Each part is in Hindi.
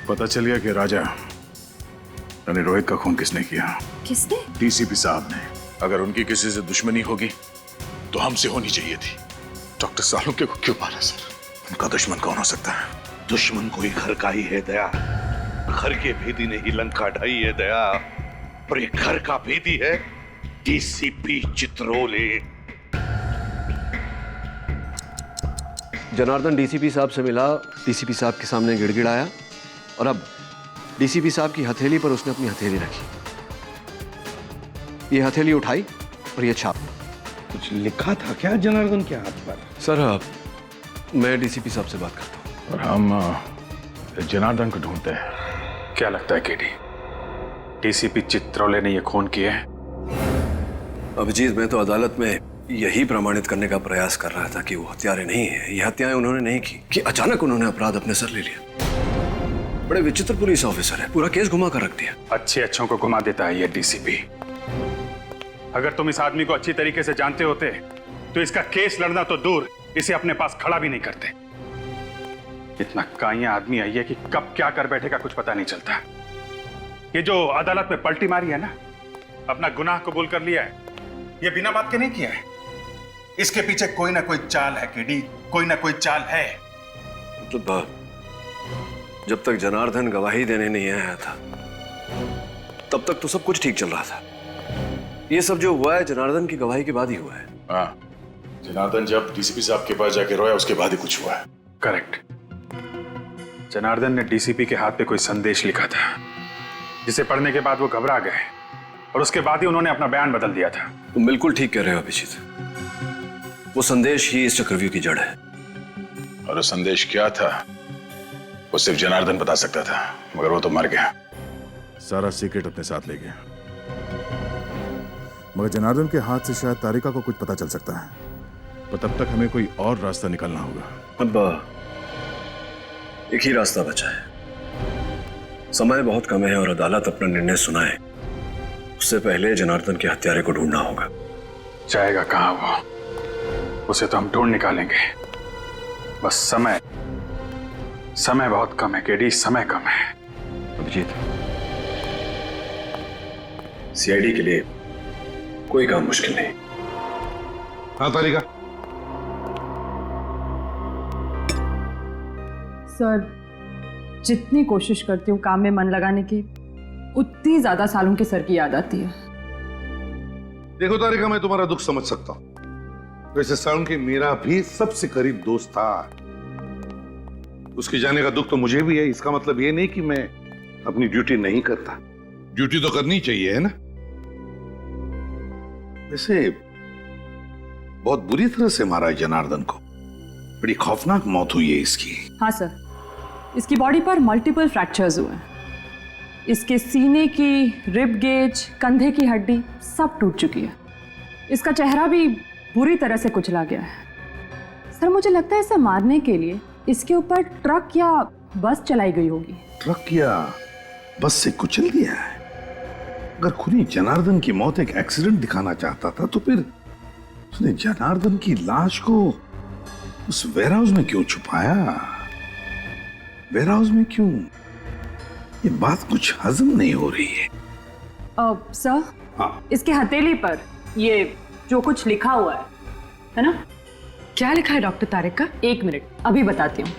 पता चल गया कि राजा यानी रोहित का खून किसने किया। किसने? डीसीपी साहब ने। अगर उनकी किसी से दुश्मनी होगी तो हमसे होनी चाहिए थी। डॉक्टर सालुंके को क्यों मारा सर? उनका दुश्मन कौन हो सकता है? दुश्मन कोई घर का ही है दया। घर के भेदी ने ही लंका ढाई है दया, और ये घर का भेदी है डीसीपी चित्रोले। जनार्दन डीसीपी साहब से मिला, डीसीपी साहब के सामने गिड़गिड़ाया और अब डीसीपी साहब की हथेली पर उसने अपनी हथेली रखी। ये हथेली उठाई और ये छाप। कुछ लिखा था क्या जनार्दन के हाथ पर? सर मैं डीसीपी साहब से बात करता हूँ। और हम जनार्दन को ढूंढते हैं। क्या लगता है केडी, डीसीपी चित्रोले ने ये खून किए हैं? अभिजीत, मैं तो अदालत में यही प्रमाणित करने का प्रयास कर रहा था कि वो हत्यारे नहीं है। ये हत्याएं उन्होंने नहीं की कि अचानक उन्होंने अपराध अपने सर ले लिया। बड़े विचित्र पुलिस ऑफिसर है, पूरा केस घुमा कर रख दिया। अच्छे अच्छों को घुमा देता है ये डीसीपी। अगर तुम इस आदमी को अच्छी तरीके से जानते होते तो इसका केस लड़ना तो दूर, इसे अपने पास खड़ा भी नहीं करते। इतना काइया आदमी है ये कि कब क्या कर बैठेगा कुछ पता नहीं चलता। ये जो अदालत में पलटी मारी है ना, अपना गुनाह कबूल कर लिया है, ये बिना बात के नहीं किया है। इसके पीछे कोई ना कोई चाल है केडी, कोई ना कोई चाल है। मतलब जब तक जनार्दन गवाही देने नहीं आया था तब तक तो सब कुछ ठीक चल रहा था। ये सब जो हुआ है जनार्दन की गवाही के बाद ही हुआ है। हाँ, जनार्दन जब डीसीपी साहब के पास जाके रोया उसके बाद ही कुछ हुआ है। करेक्ट। जनार्दन ने डीसीपी के हाथ पे कोई संदेश लिखा था जिसे पढ़ने के बाद वो घबरा गए और उसके बाद ही उन्होंने अपना बयान बदल दिया था। तुम बिल्कुल ठीक कह रहे हो अभिजीत, वो संदेश ही इस चक्रव्यूह की जड़ है। और वो संदेश क्या था वो सिर्फ जनार्दन बता सकता था, मगर वो तो मर गया। सारा सीक्रेट अपने साथ ले गया। मगर जनार्दन के हाथ से शायद तारिका को कुछ पता चल सकता है, पर तब तक हमें कोई और रास्ता निकालना होगा। अब एक ही रास्ता बचा है। समय बहुत कम है और अदालत अपना निर्णय सुनाए उससे पहले जनार्दन के हत्यारे को ढूंढना होगा। जाएगा कहां वो, उसे तो हम ढूंढ निकालेंगे। बस समय बहुत कम है केडी, समय कम है। अभिजीत, सीआईडी के लिए कोई काम मुश्किल नहीं। हाँ तारिका। सर, जितनी कोशिश करती हूँ काम में मन लगाने की, उतनी ज्यादा सालों के सर की याद आती है। देखो तारिका, मैं तुम्हारा दुख समझ सकता हूँ। वैसे सालुंके मेरा भी सबसे करीब दोस्त था। उसके जाने का दुख तो मुझे भी है। इसका मतलब ये नहीं कि मैं अपनी ड्यूटी नहीं करता। ड्यूटी तो करनी चाहिए, है ना? वैसे बहुत बुरी तरह से मारा है जनार्दन को। बड़ी खौफनाक मौत हुई है इसकी। हाँ सर, इसकी बॉडी पर मल्टीपल फ्रैक्चर्स हुए हैं। इसके सीने की रिब गेज, कंधे की हड्डी सब टूट चुकी है। इसका चेहरा भी बुरी तरह से कुचला गया है। सर, मुझे लगता है इसे मारने के लिए इसके ऊपर ट्रक या बस चलाई गई होगी। ट्रक या बस से कुचल दिया है? अगर खूनी जनार्दन की मौत एक एक्सीडेंट दिखाना चाहता था तो फिर उसने जनार्दन की लाश को उस वेयरहाउस में क्यों छुपाया? वेयरहाउस में क्यों? ये बात कुछ हजम नहीं हो रही है। सर, हाँ, इसके हथेली पर ये जो कुछ लिखा हुआ है ना? क्या लिखा है डॉक्टर तारिका? एक मिनट, अभी बताती हूँ।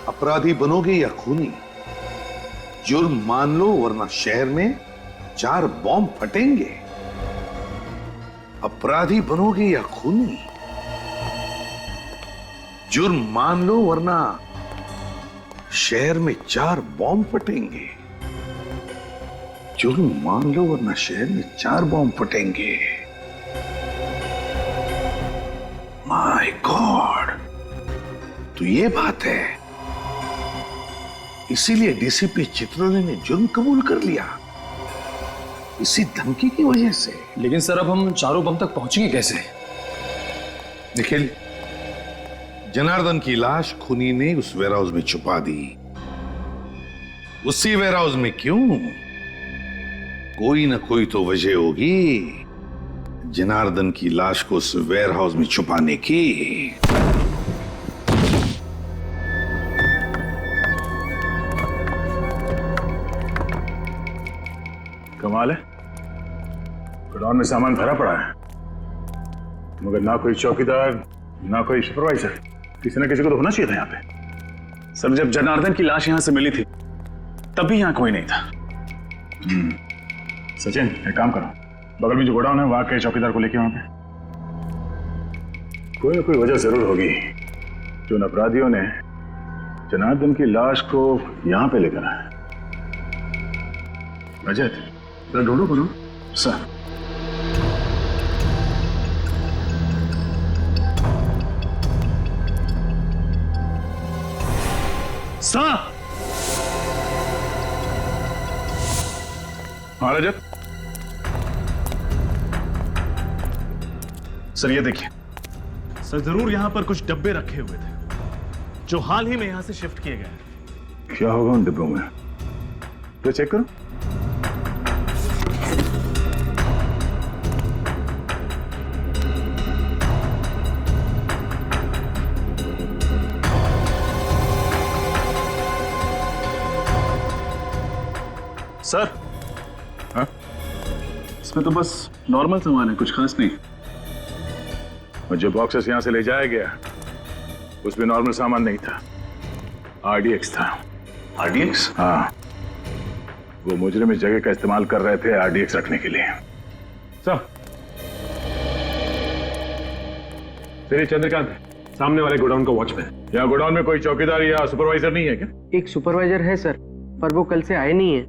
अपराधी बनोगे या खूनी, जुर्म मान लो वरना शहर में 4 बॉम्ब फटेंगे। अपराधी बनोगे या खूनी, जुर्म मान लो वरना शहर में 4 बॉम्ब फटेंगे। जुर्म मान लो वरना शहर में 4 बॉम्ब फटेंगे। माय गॉड, तो ये बात है। इसीलिए डीसीपी चित्रोले ने जुर्म कबूल कर लिया, इसी धमकी की वजह से। लेकिन सर, अब हम चारों बम तक पहुंचेंगे कैसे? निखिल, जनार्दन की लाश खूनी ने उस वेयरहाउस में छुपा दी। उसी वेयरहाउस में क्यों? कोई ना कोई तो वजह होगी जनार्दन की लाश को उस वेयरहाउस में छुपाने की। कमाल है, गोडाउन में सामान भरा पड़ा है मगर ना कोई चौकीदार ना कोई सुपरवाइजर। किसी ना किसी को तो होना चाहिए था यहाँ पे। सर, जब जनार्दन की लाश यहाँ से मिली थी तभी यहाँ कोई नहीं था। सचिन, एक काम करो, बगल में जो गोडाउन है वहां के चौकीदार को लेके वहां पे। कोई ना कोई वजह जरूर होगी कि उन अपराधियों ने जनार्दन की लाश को यहां पे लेकर आए। रजत, जरा ढूंढो बोलो। सर, हाँ रजत। सर ये देखिए। सर जरूर यहां पर कुछ डब्बे रखे हुए थे जो हाल ही में यहां से शिफ्ट किए गए। क्या होगा उन डिब्बों में? तो चेक करो। सर, हाँ? इसमें तो बस नॉर्मल सामान है, कुछ खास नहीं। और जो बॉक्सेस यहां से ले जाया गया उसमें नॉर्मल सामान नहीं था, RDX था। RDX? हाँ, वो मुजरिम इस जगह का इस्तेमाल कर रहे थे RDX रखने के लिए। सर, तेरे चंद्रकांत है, सामने वाले गोडाउन का वॉचमैन। यहाँ गोडाउन में कोई चौकीदार या सुपरवाइजर नहीं है क्या? एक सुपरवाइजर है सर, पर वो कल से आए नहीं है।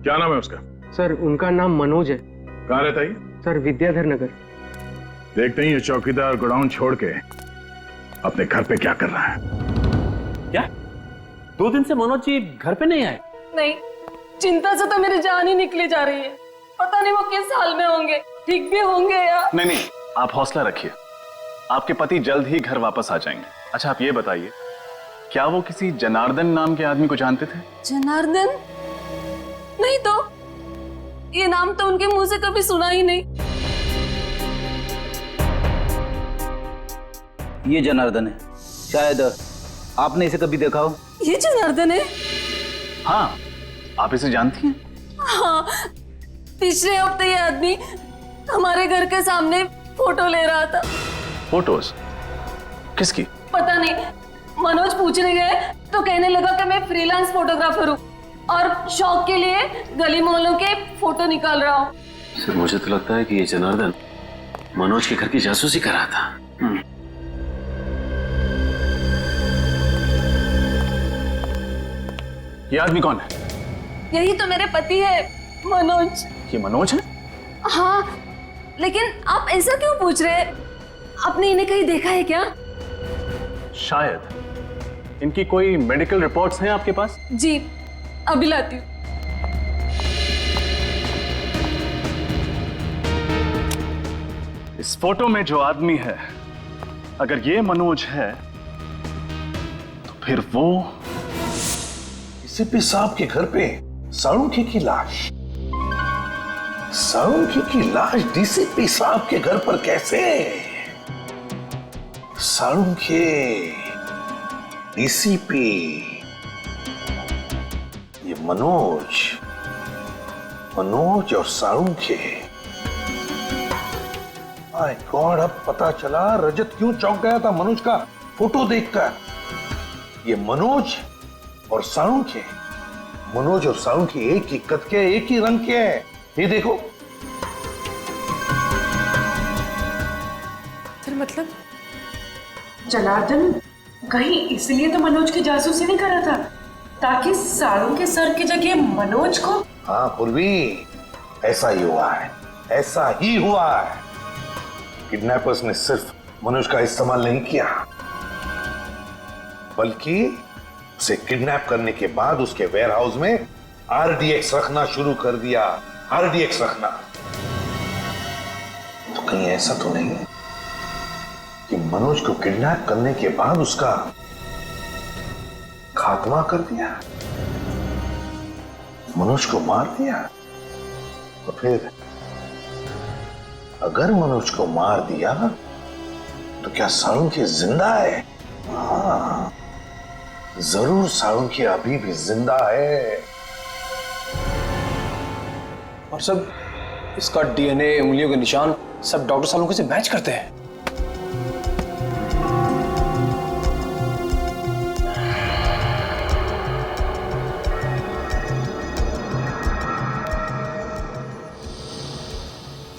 क्या नाम है उसका? सर, उनका नाम मनोज है। कहाँ रहता है? सर, विद्याधर नगर। देखते ही ये चौकीदार गोडाउन छोड़ के अपने घर पे क्या कर रहा है। क्या 2 दिन से मनोज जी घर पे नहीं आए? नहीं, चिंता से तो मेरी जान ही निकली जा रही है। पता नहीं वो किस हाल में होंगे, ठीक भी होंगे या नहीं, आप हौसला रखिए, आपके पति जल्द ही घर वापस आ जाएंगे। अच्छा, आप ये बताइए, क्या वो किसी जनार्दन नाम के आदमी को जानते थे? जनार्दन? नहीं तो, ये नाम तो उनके मुंह से कभी सुना ही नहीं। ये जनार्दन है, शायद आपने इसे कभी देखा हो। ये जनार्दन है? हाँ, आप इसे जानती हैं? हाँ, पिछले हफ्ते ये आदमी हमारे घर के सामने फोटो ले रहा था। फोटोज? किसकी? पता नहीं, मनोज पूछने गए तो कहने लगा कि मैं फ्रीलांस फोटोग्राफर हूँ और शौक के लिए गली मोहल्लों के फोटो निकाल रहा हूँ। सर, मुझे तो लगता है कि ये जनार्दन मनोज के घर की जासूसी कर रहा था। ये आदमी कौन है? यही तो मेरे पति है, मनोज। ये मनोज है? हाँ, लेकिन आप ऐसा क्यों पूछ रहे हैं? आपने इन्हें कहीं देखा है क्या? शायद। इनकी कोई मेडिकल रिपोर्ट्स हैं आपके पास? जी, अभी लाती हूँ। इस फोटो में जो आदमी है, अगर ये मनोज है तो फिर वो डीसीपी साहब के घर पे साळुंखे की लाश। साळुंखे की लाश डीसीपी साहब के घर पर कैसे? साळुंखे, डीसीपी, ये मनोज और साळुंखे। माय गॉड, अब पता चला रजत क्यों चौंक गया था मनोज का फोटो देखकर। ये मनोज और साळुंखे, मनोज और साळुंखे एक ही कद के, एक ही रंग के हैं। ये देखो। सर, मतलब जनार्दन कहीं इसलिए तो मनोज की जासूसी नहीं कर रहा था ताकि साळुंखे के सर की जगह मनोज को। हाँ पूर्वी, ऐसा ही हुआ है, ऐसा ही हुआ है। किडनैपर्स ने सिर्फ मनोज का इस्तेमाल नहीं किया, बल्कि उसे किडनैप करने के बाद उसके वेयरहाउस में RDX रखना शुरू कर दिया। RDX रखना तो कहीं ऐसा तो नहीं कि मनोज को किडनैप करने के बाद उसका खात्मा कर दिया, मनोज को मार दिया। तो फिर अगर मनोज को मार दिया तो क्या साळुंखे जिंदा है? हाँ, जरूर साळुंखे अभी भी जिंदा है। और सब इसका डीएनए, उंगलियों के निशान सब डॉक्टर साळुंखे से मैच करते हैं।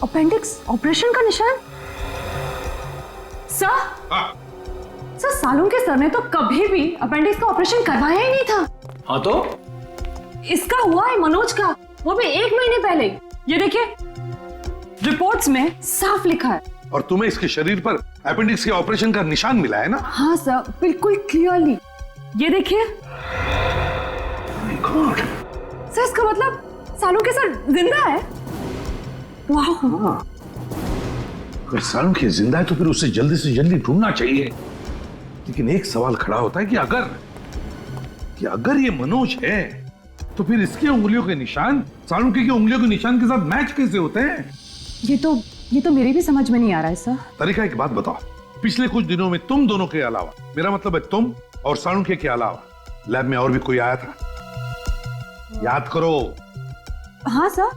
अपेंडिक्स ऑपरेशन का निशान? सर, सर साळुंखे सर ने तो कभी भी अपेंडिक्स का ऑपरेशन करवाया ही नहीं था। हाँ तो इसका हुआ है मनोज का, वो भी 1 महीने पहले। ये देखिए रिपोर्ट्स में साफ लिखा है। और तुम्हें इसके शरीर पर अपेंडिक्स के ऑपरेशन का निशान मिला है ना? हाँ सर, बिल्कुल क्लियरली। ये देखिए सर, इसका मतलब साळुंखे सर जिंदा है। वाह। अगर साळुंखे जिंदा है तो फिर उसे जल्दी से जल्दी ढूंढना चाहिए। लेकिन एक सवाल खड़ा होता है कि अगर ये मनोज है तो फिर इसके उंगलियों के निशान साळुंखे की उंगलियों के निशान के साथ मैच कैसे होते हैं? ये तो मेरे भी समझ में नहीं आ रहा है सर। तरीका एक बात बताओ, पिछले कुछ दिनों में तुम दोनों के अलावा, मेरा मतलब है तुम और साळुंखे के अलावा, लैब में और भी कोई आया था? याद करो। हाँ सर,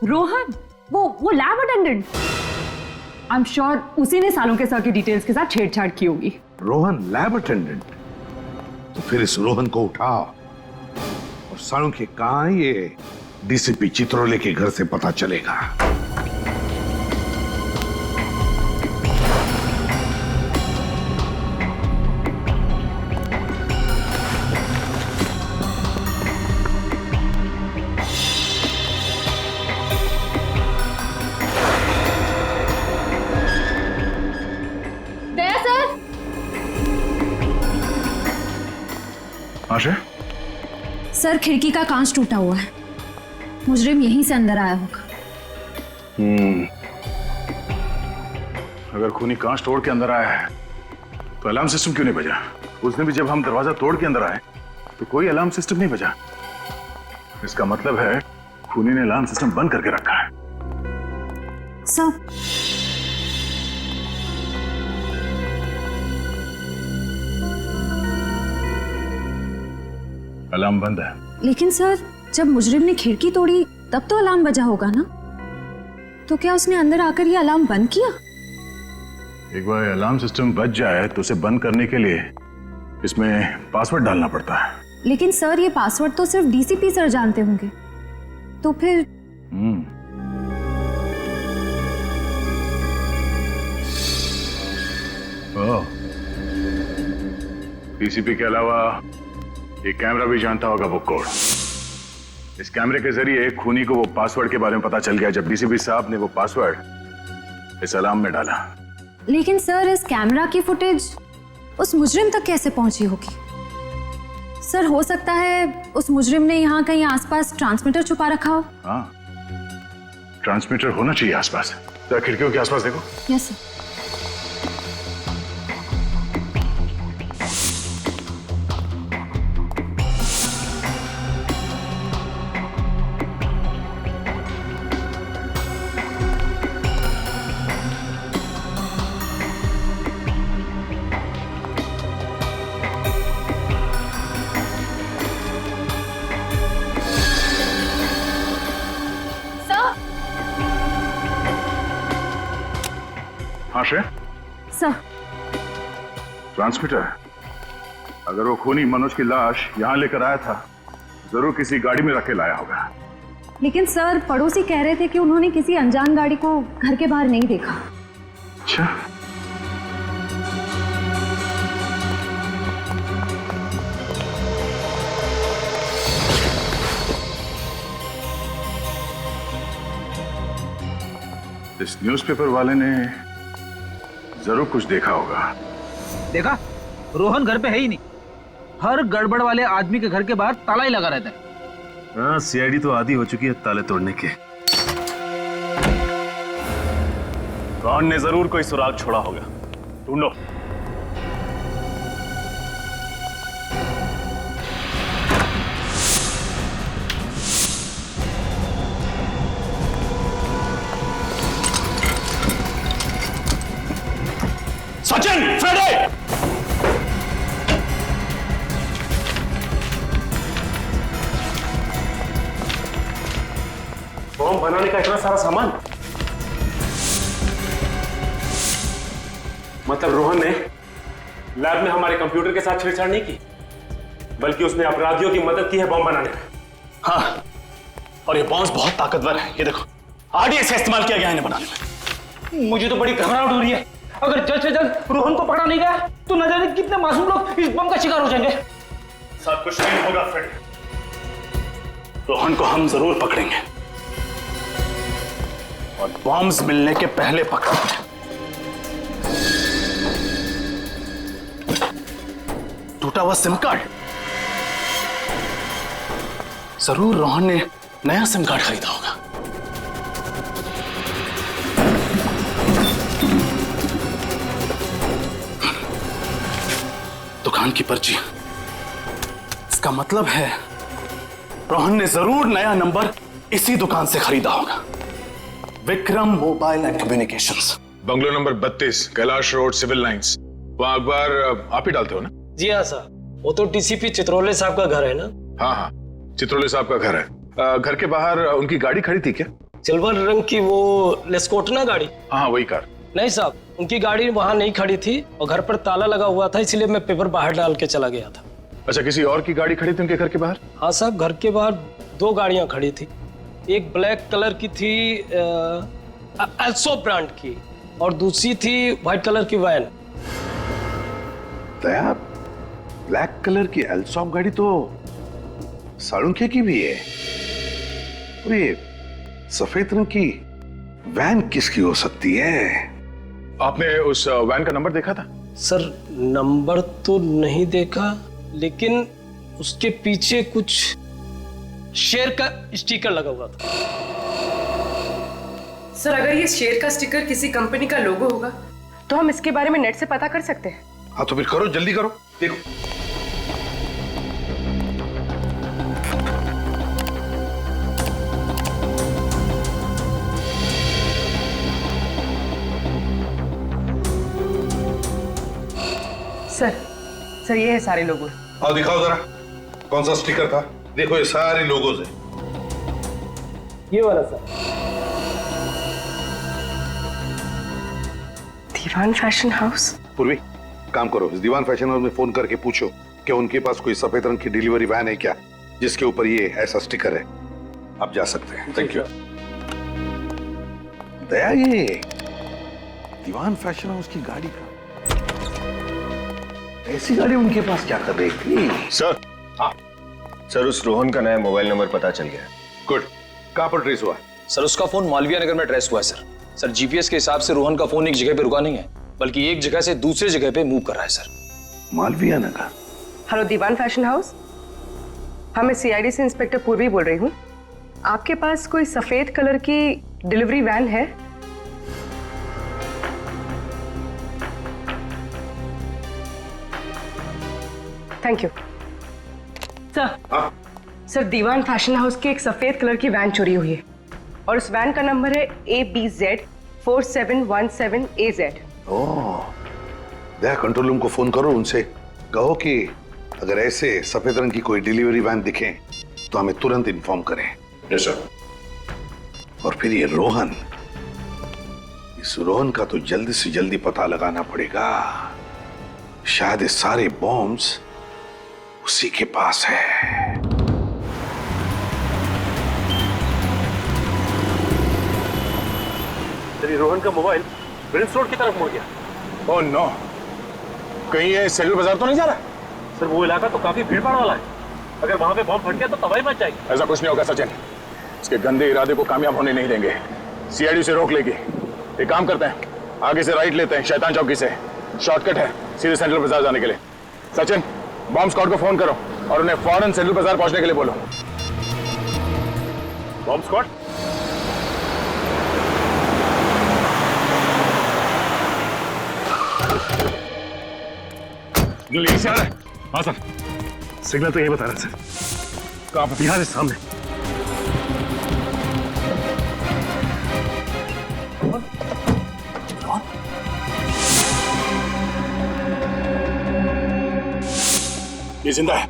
रोहन, वो lab attendant. I am sure उसी ने साळुंखे सर की डिटेल्स के साथ छेड़छाड़ की होगी। Rohan lab attendant? तो फिर इस रोहन को उठाओ और साळुंखे कहां है ये डीसीपी चित्रोले के घर से पता चलेगा। आशा? सर खिड़की का कांच टूटा हुआ है, मुजरिम यहीं से अंदर आया होगा। अगर खूनी कांच तोड़ के अंदर आया है तो अलार्म सिस्टम क्यों नहीं बजा? उस दिन भी जब हम दरवाजा तोड़ के अंदर आए तो कोई अलार्म सिस्टम नहीं बजा। इसका मतलब है खूनी ने अलार्म सिस्टम बंद करके रखा है। सर अलार्म बंद है। लेकिन सर जब मुजरिम ने खिड़की तोड़ी तब तो अलार्म बजा होगा ना, तो क्या उसने अंदर आकर ये अलार्म बंद किया? एक बार अलार्म सिस्टम बज जाए तो उसे बंद करने के लिए इसमें पासवर्ड डालना पड़ता है। लेकिन सर ये पासवर्ड तो सिर्फ डीसीपी सर जानते होंगे, तो फिर डीसीपी के अलावा ये कैमरा भी जानता होगा वो कोड। इस कैमरे के जरिए खूनी को वो पासवर्ड के बारे में पता चल गया जब डीसीपी साहब ने वो पासवर्ड इस अलार्म में डाला। लेकिन सर इस कैमरा की फुटेज उस मुजरिम तक कैसे पहुंची होगी? सर हो सकता है उस मुजरिम ने यहाँ कहीं आसपास ट्रांसमीटर छुपा रखा हो। हाँ, ट्रांसमीटर होना चाहिए आसपास। तो खिड़कियों के आसपास देखो। Yes sir. हाँ श्रेय? सर ट्रांसमीटर, अगर वो खूनी मनोज की लाश यहाँ लेकर आया था जरूर किसी गाड़ी में रख के लाया होगा। लेकिन सर पड़ोसी कह रहे थे कि उन्होंने किसी अनजान गाड़ी को घर के बाहर नहीं देखा। अच्छा, इस न्यूज़पेपर वाले ने जरूर कुछ देखा होगा। देखा, रोहन घर पे है ही नहीं। हर गड़बड़ वाले आदमी के घर के बाहर ताला ही लगा रहता है। हाँ, सीआईडी तो आदी हो चुकी है ताले तोड़ने के। कौन ने जरूर कोई सुराग छोड़ा होगा। ढूंढो। सचिन, फ्रेडे! बॉम्ब बनाने का इतना सारा सामान, मतलब रोहन ने लैब में हमारे कंप्यूटर के साथ छेड़छाड़ नहीं की, बल्कि उसने अपराधियों की मदद की है बॉम्ब बनाने में। हाँ, और ये बॉम्ब बहुत ताकतवर है। ये देखो, आरडीएक्स का इस्तेमाल किया गया है इन्हें बनाने में। मुझे तो बड़ी घबराहट हो रही है। अगर जल्द से जल्द रोहन को पकड़ा नहीं गया तो न जाने कितने मासूम लोग इस बम का शिकार हो जाएंगे। सब कुछ नहीं होगा फ्रेड, रोहन को हम जरूर पकड़ेंगे और बॉम्ब्स मिलने के पहले पकड़ेंगे। टूटा हुआ सिम कार्ड, जरूर रोहन ने नया सिम कार्ड खरीदा होगा। दुकान की पर्ची, इसका मतलब है रोहन ने जरूर नया नंबर इसी दुकान से खरीदा होगा। Vikram mobile and communications, bungalow number 32, Kailash road, civil lines. वहां अखबार आप ही डालते हो ना? जी हाँ सर, वो तो डीसीपी चित्रोले साहब का घर है ना? हाँ हाँ, चित्रोले साहब का घर है। घर के बाहर उनकी गाड़ी खड़ी थी क्या? सिल्वर रंग की वो लेस्कोटना गाड़ी? हाँ वही कार। नहीं साहब, उनकी गाड़ी वहां नहीं खड़ी थी और घर पर ताला लगा हुआ था, इसलिए मैं पेपर बाहर डाल के चला गया था। अच्छा, किसी और की गाड़ी खड़ी थी उनके घर के बाहर? हाँ साहब, घर के बाहर 2 गाड़ियां खड़ी थी। एक ब्लैक कलर की थी एल्सो ब्रांड की, और दूसरी थी व्हाइट कलर की वैन। दया, ब्लैक कलर की एल्सॉप गाड़ी तो साळुंखे की भी है, और ये सफेद रंग की वैन किसकी हो सकती है? आपने उस वैन का नंबर देखा था? सर नंबर तो नहीं देखा, लेकिन उसके पीछे कुछ शेर का स्टिकर लगा हुआ था। सर अगर ये शेर का स्टिकर किसी कंपनी का लोगो होगा तो हम इसके बारे में नेट से पता कर सकते हैं। हाँ तो फिर करो, जल्दी करो, देखो। सर ये है सारे लोगो। आओ दिखाओ जरा, कौन सा स्टिकर था? देखो ये सारे लोगों से। ये वाला सर। दीवान फैशन हाउस। पूर्वी, काम करो, इस दीवान फैशन हाउस में फोन करके पूछो कि उनके पास कोई सफेद रंग की डिलीवरी वैन है क्या जिसके ऊपर ये ऐसा स्टिकर है। आप जा सकते हैं। Thank you. दया, ये दीवान फैशन हाउस की गाड़ी का, ऐसी गाड़ी उनके पास क्या कर रही थी? सर, हाँ सर, उस रोहन का नया मोबाइल नंबर पता चल गया। गुड। कहां पर ट्रेस हुआ? सर उसका फोन मालविया नगर में ट्रेस हुआ है सर। सर जीपीएस के हिसाब से रोहन का फोन एक जगह पे रुका नहीं है, बल्कि एक जगह से दूसरे जगह पे मूव कर रहा है सर। मालविया नगर। हेलो दीवान फैशन हाउस, हाँ मैं सीआईडी से इंस्पेक्टर पूर्वी बोल रही हूँ। आपके पास कोई सफेद कलर की डिलीवरी वैन है? Thank you sir, Diwan fashion house की एक सफेद कलर की वैन चोरी हुई है और उस वैन का नंबर है ABZ4717AZ। ओह, दया कंट्रोल रूम को फोन करो, उनसे कहो कि अगर ऐसे सफेद रंग की कोई डिलीवरी वैन दिखे तो हमें तुरंत इन्फॉर्म करें। Yes sir. और फिर ये रोहन, इस रोहन का तो जल्दी से जल्दी पता लगाना पड़ेगा। शायद ये सारे बॉम्ब्स उसी के पास है। तेरी रोहन का मोबाइल प्रिंस रोड की तरफ मुड़ गया। ओह नो, कहीं ये सेलुलर बाजार तो नहीं जा रहा? सर वो इलाका तो काफी भीड़ भाड़ वाला है, अगर वहां पे बॉम्ब फट गया तो तबाही मच जाएगी। ऐसा कुछ नहीं होगा सचिन, इसके गंदे इरादे को कामयाब होने नहीं देंगे। सीआईडी से रोक लेगी। एक काम करते हैं, आगे से राइट लेते हैं, शैतान चौकी से शॉर्टकट है सीधे सेंट्रल बाजार जाने के लिए। सचिन, बॉम्ब स्क्वाड को फोन करो और उन्हें फौरन सेंट्रल बाजार पहुंचने के लिए बोलो। Bomb squad? यहीं से आ रहा है। हाँ सर, सिग्नल तो यही बता रहा है सर। कहाँ पर? यहाँ से सामने। ये जिंदा है।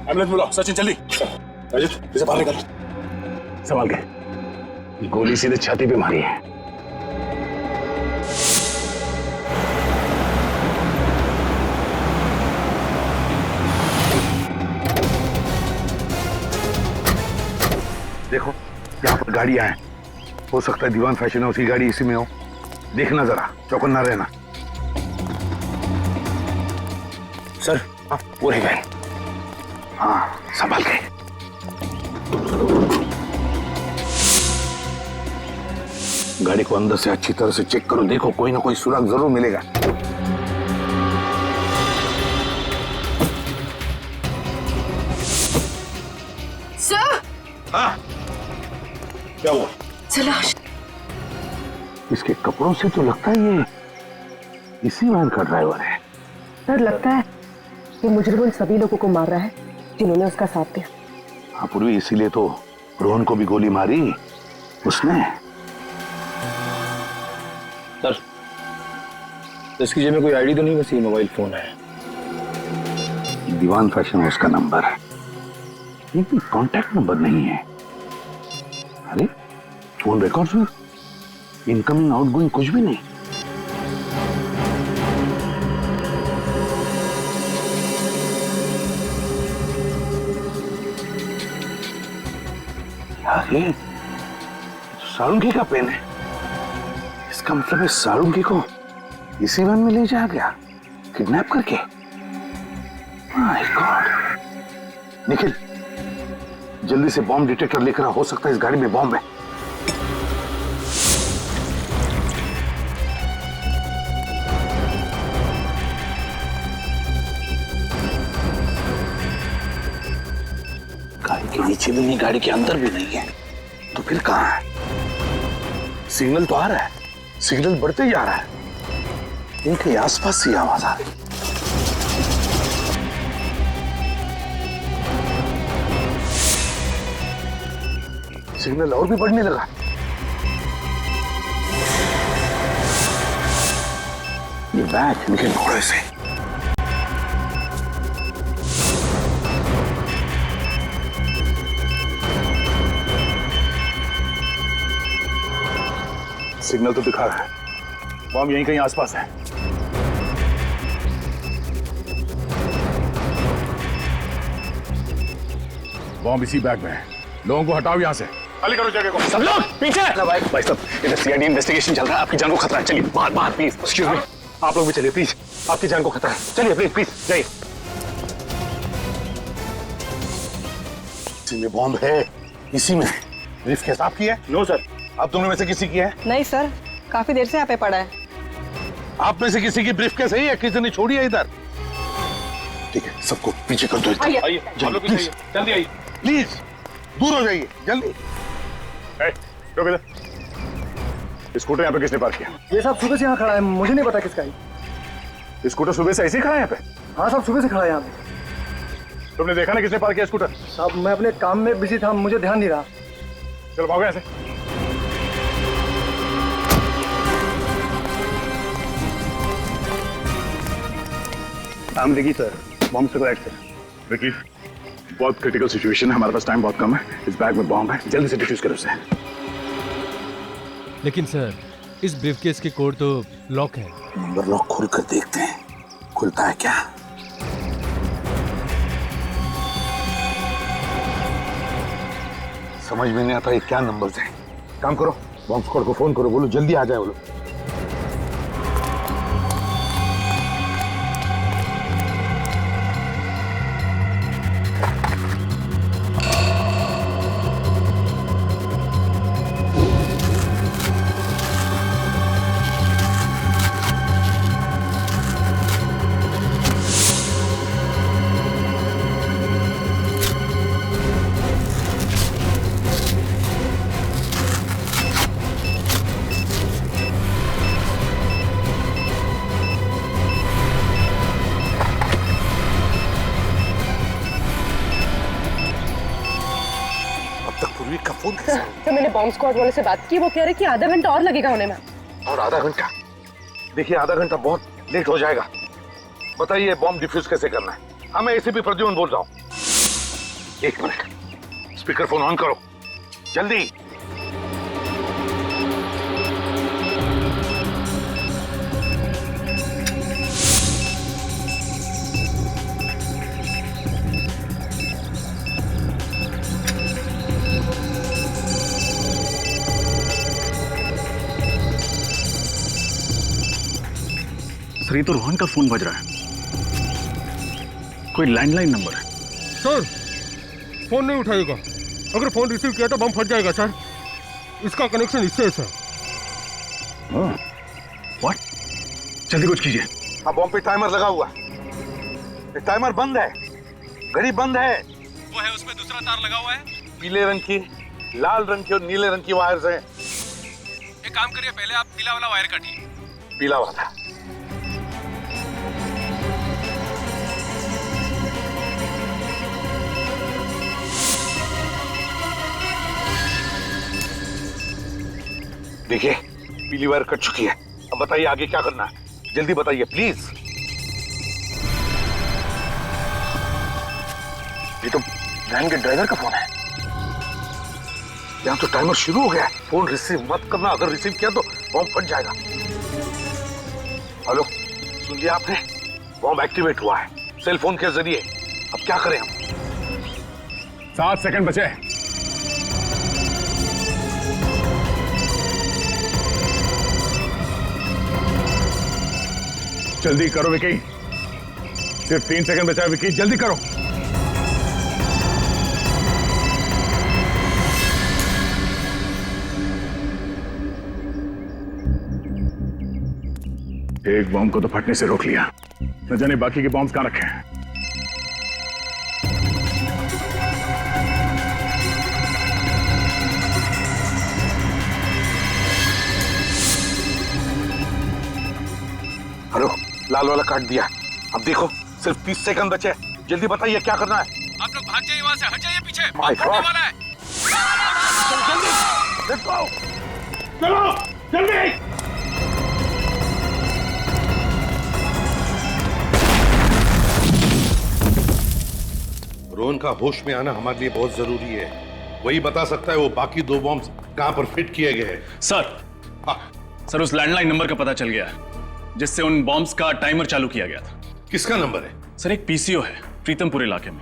एम्बुलेंस बुलाओ। सचिन जल्दी। अजित इसे बाहर निकालो। संभाल के। गोली सीधे छाती पे मारी है। देखो यहाँ पर गाड़ियां हैं, हो सकता है दीवान फैशन हाउस की गाड़ी इसी में हो। देखना जरा, चौकन्ना रहना। सर वो रह गए। हाँ संभाल के। गाड़ी को अंदर से अच्छी तरह से चेक करो, देखो कोई ना कोई सुराग जरूर मिलेगा। सर। हाँ क्या हुआ? तलाश। इसके कपड़ों से तो लगता है ये इसी वैन का ड्राइवर है। सर लगता है ये मुजरिम उन सभी लोगों को मार रहा है जिन्होंने उसका साथ दिया। हाँ पूर्वी, इसीलिए तो रोहन को भी गोली मारी उसने। सर इसकी जेब में कोई आईडी तो नहीं, बस ये मोबाइल फोन है। दीवान फैशन हाउस का नंबर है, लेकिन कांटेक्ट नंबर नहीं है। अरे फोन रिकॉर्ड्स में इनकमिंग आउटगोइंग कुछ भी नहीं। अरे तो सारुंगी का पेन है। इसका मतलब है सारुंगी को इसी वैन में ले जाया गया किडनैप करके। My God. निखिल जल्दी से बॉम्ब डिटेक्टर लेकर आ, हो सकता है इस गाड़ी में बॉम्ब है। गाड़ी के नीचे भी नहीं, गाड़ी के अंदर भी नहीं है, तो फिर कहां है? सिग्नल तो आ रहा है, सिग्नल बढ़ते ही जा रहा है। इनके आसपास से आवाज आ रही। सिग्नल और भी बढ़ने लगा। ये बैग निकल घोड़े से। सिग्नल तो दिखा रहा है, बॉम्ब यहीं कहीं आसपास है। बॉम्ब इसी बैग में है। लोगों को हटाओ यहाँ से, खाली करो जगह को। सब लोग पीछे। भाई साहब इधर सीआईडी इन्वेस्टिगेशन चल रहा है, आपकी जान को खतरा है। चलिए बाहर बाहर प्लीज। एक्सक्यूज मी, आप लोग भी चलिए प्लीज, आपकी जान को खतरा है। चलिए प्लीज प्लीज जाइए। इसी में बॉम्ब है, इसी में। ब्रीफ केस आपकी है? No sir. आप दोनों में से किसी की है? नहीं सर, काफी देर से यहाँ पे पड़ा है। आप में से किसी की ब्रीफ केस है या किसी ने छोड़ी है इधर? ठीक है, सबको पीछे कर दो। आइए प्लीज जल्दी आइए, प्लीज दूर हो जाइए जल्दी। रुक इधर। स्कूटर यहाँ पे किसने पार्क किया? ये सब सुबह से यहाँ खड़ा है, मुझे नहीं पता किसका है। स्कूटर सुबह से ऐसे ही खड़ा है यहाँ पे? हाँ साहब सुबह से खड़ा है यहाँ पे। तुमने देखा ना किसने पार्क किया स्कूटर? साहब मैं अपने काम में बिजी था, मुझे ध्यान नहीं रहा। चलो भागो यहाँ से। विकी सर, बॉम्ब से राइट सर। विकी बहुत क्रिटिकल सिचुएशन है, हमारे पास टाइम बहुत कम है। इस बैग में बॉम्ब है, जल्दी से डिफ्यूज करो उसे। लेकिन सर इस ब्रीफकेस के कोड तो लॉक है। नंबर लॉक खोल कर देखते हैं, खुलता है क्या? समझ में नहीं आता ये क्या नंबर्स हैं। काम करो, बॉम्ब स्क्वाड को फोन करो, बोलो जल्दी आ जाए वो लोग। फोन कैसे? तो मैंने बॉम्ब स्क्वाड वाले से बात की, वो कह रहे कि आधा घंटा और लगेगा होने में। और आधा घंटा? देखिए आधा घंटा बहुत लेट हो जाएगा। बताइए बॉम्ब डिफ्यूज कैसे करना है? हाँ मैं एसीपी प्रद्युम्न बोल रहा हूँ। एक मिनट, स्पीकर फोन ऑन करो जल्दी। सर ये तो रोहन का फोन बज रहा है, कोई लैंडलाइन नंबर है। सर फोन नहीं उठाएगा, अगर फोन रिसीव किया तो बम फट जाएगा सर, इसका कनेक्शन इससे है सर। व्हाट? जल्दी कुछ कीजिए। हाँ बॉम्ब पे टाइमर लगा हुआ है, टाइमर बंद है, घड़ी बंद है। वो है उसमें दूसरा तार लगा हुआ है, पीले रंग की, लाल रंग की और नीले रंग की वायर्स हैं। एक काम करिए, पहले आप पीला वाला वायर काटिए। पीला वाला? देखिए पीली वायर कट चुकी है, अब बताइए आगे क्या करना है, जल्दी बताइए प्लीज। ये तो वैन के ड्राइवर का फोन है। यहाँ तो टाइमर शुरू हो गया है, फोन रिसीव मत करना, अगर रिसीव किया तो बॉम्ब फट जाएगा। हेलो सुन लिया आपने? बॉम्ब एक्टिवेट हुआ है सेल फोन के जरिए। अब क्या करें हम? 7 सेकंड बचे। जल्दी करो विकी, सिर्फ 3 सेकंड बचा है विकी, जल्दी करो। एक बॉम्ब को तो फटने से रोक लिया, न जाने बाकी के बॉम्ब्स कहां रखे हैं। हेलो लाल वाला काट दिया, अब देखो सिर्फ 30 सेकंड बचे, जल्दी बताइए क्या करना है। आप लोग भाग जाइए वहां से, हट जाइए पीछे, माय गॉड, वाला है। जल्दी लेट्स गो, चलो जल्दी। रोहन का होश में आना हमारे लिए बहुत जरूरी है, वही बता सकता है वो बाकी 2 बॉम्ब्स कहां पर फिट किए गए हैं। सर उस लैंडलाइन नंबर का पता चल गया जिससे उन बॉम्ब्स का टाइमर चालू किया गया था। किसका नंबर है? सर एक पीसीओ है प्रीतमपुर इलाके में।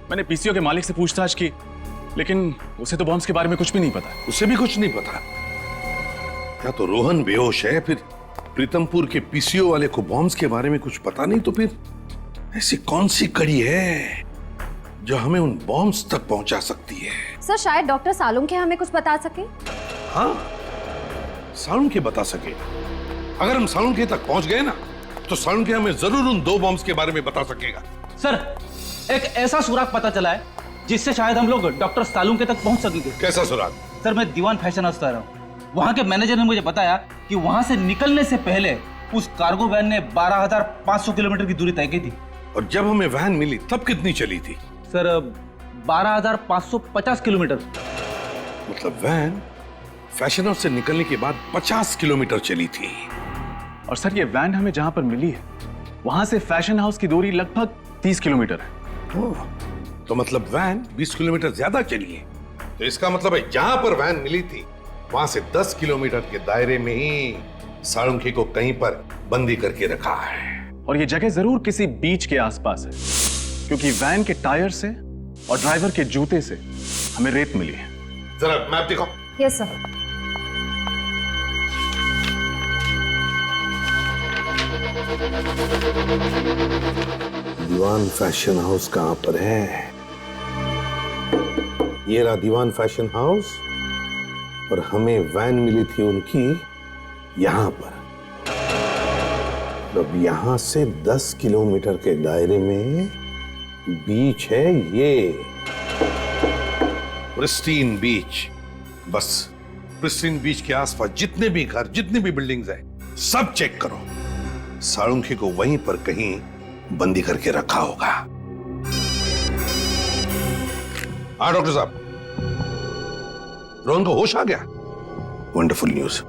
मैंने पीसीओ के मालिक से पूछताछ की, लेकिन उसे तो बॉम्ब्स के बारे में कुछ भी नहीं पता। उसे भी कुछ नहीं पता? या तो रोहन बेहोश है, फिर प्रीतमपुर के पीसीओ वाले को बॉम्ब्स के बारे में कुछ पता नहीं, तो फिर ऐसी कौन सी कड़ी है जो हमें उन बॉम्ब्स तक पहुंचा सकती है? सर शायद डॉक्टर सालुंखे हमें कुछ बता सके। हाँ सालुंखे बता सके। अगर हम सालुंखे तक पहुंच गए ना तो सालुंखे हमें जरूर उन 2 बॉम्ब्स के बारे में बता सकेगा। सर एक ऐसा सुराग पता चला है जिससे शायद हम लोग डॉक्टर सालुंखे तक पहुंच सकेंगे। कैसा सुराग? सर मैं दीवान फैशन हाउस रहा हूँ, वहाँ के मैनेजर ने मुझे बताया कि वहाँ से निकलने से पहले उस कार्गो वैन ने 12,500 किलोमीटर की दूरी तय की थी। और जब हमें वैन मिली तब कितनी चली थी? Sir 12,550 kilometre. मतलब वैन फैशन हाउस से निकलने के बाद 50 किलोमीटर चली थी। और सर ये वैन हमें जहां पर मिली है वहां से फैशन हाउस की दूरी लगभग 30 किलोमीटर है। तो मतलब वैन 20 किलोमीटर ज्यादा चली है। तो इसका मतलब है जहां पर वैन मिली थी वहां से 10 किलोमीटर के दायरे में ही सालुंखे को कहीं पर बंदी करके रखा है। और ये जगह जरूर किसी बीच के आसपास है, क्योंकि वैन के टायर से और ड्राइवर के जूते से हमें रेत मिली है। जरा मैप दिखाओ। Yes sir. दीवान फैशन हाउस कहां पर है? ये रहा दीवान फैशन हाउस, और हमें वैन मिली थी उनकी यहां पर। अब यहां से 10 किलोमीटर के दायरे में बीच है ये प्रिस्टीन बीच। बस प्रिस्टीन बीच के आसपास जितने भी घर, जितनी भी बिल्डिंग्स हैं, सब चेक करो। सालुंखे को वहीं पर कहीं बंदी करके रखा होगा। हाँ डॉक्टर साहब, रोहन को होश आ गया? Wonderful news.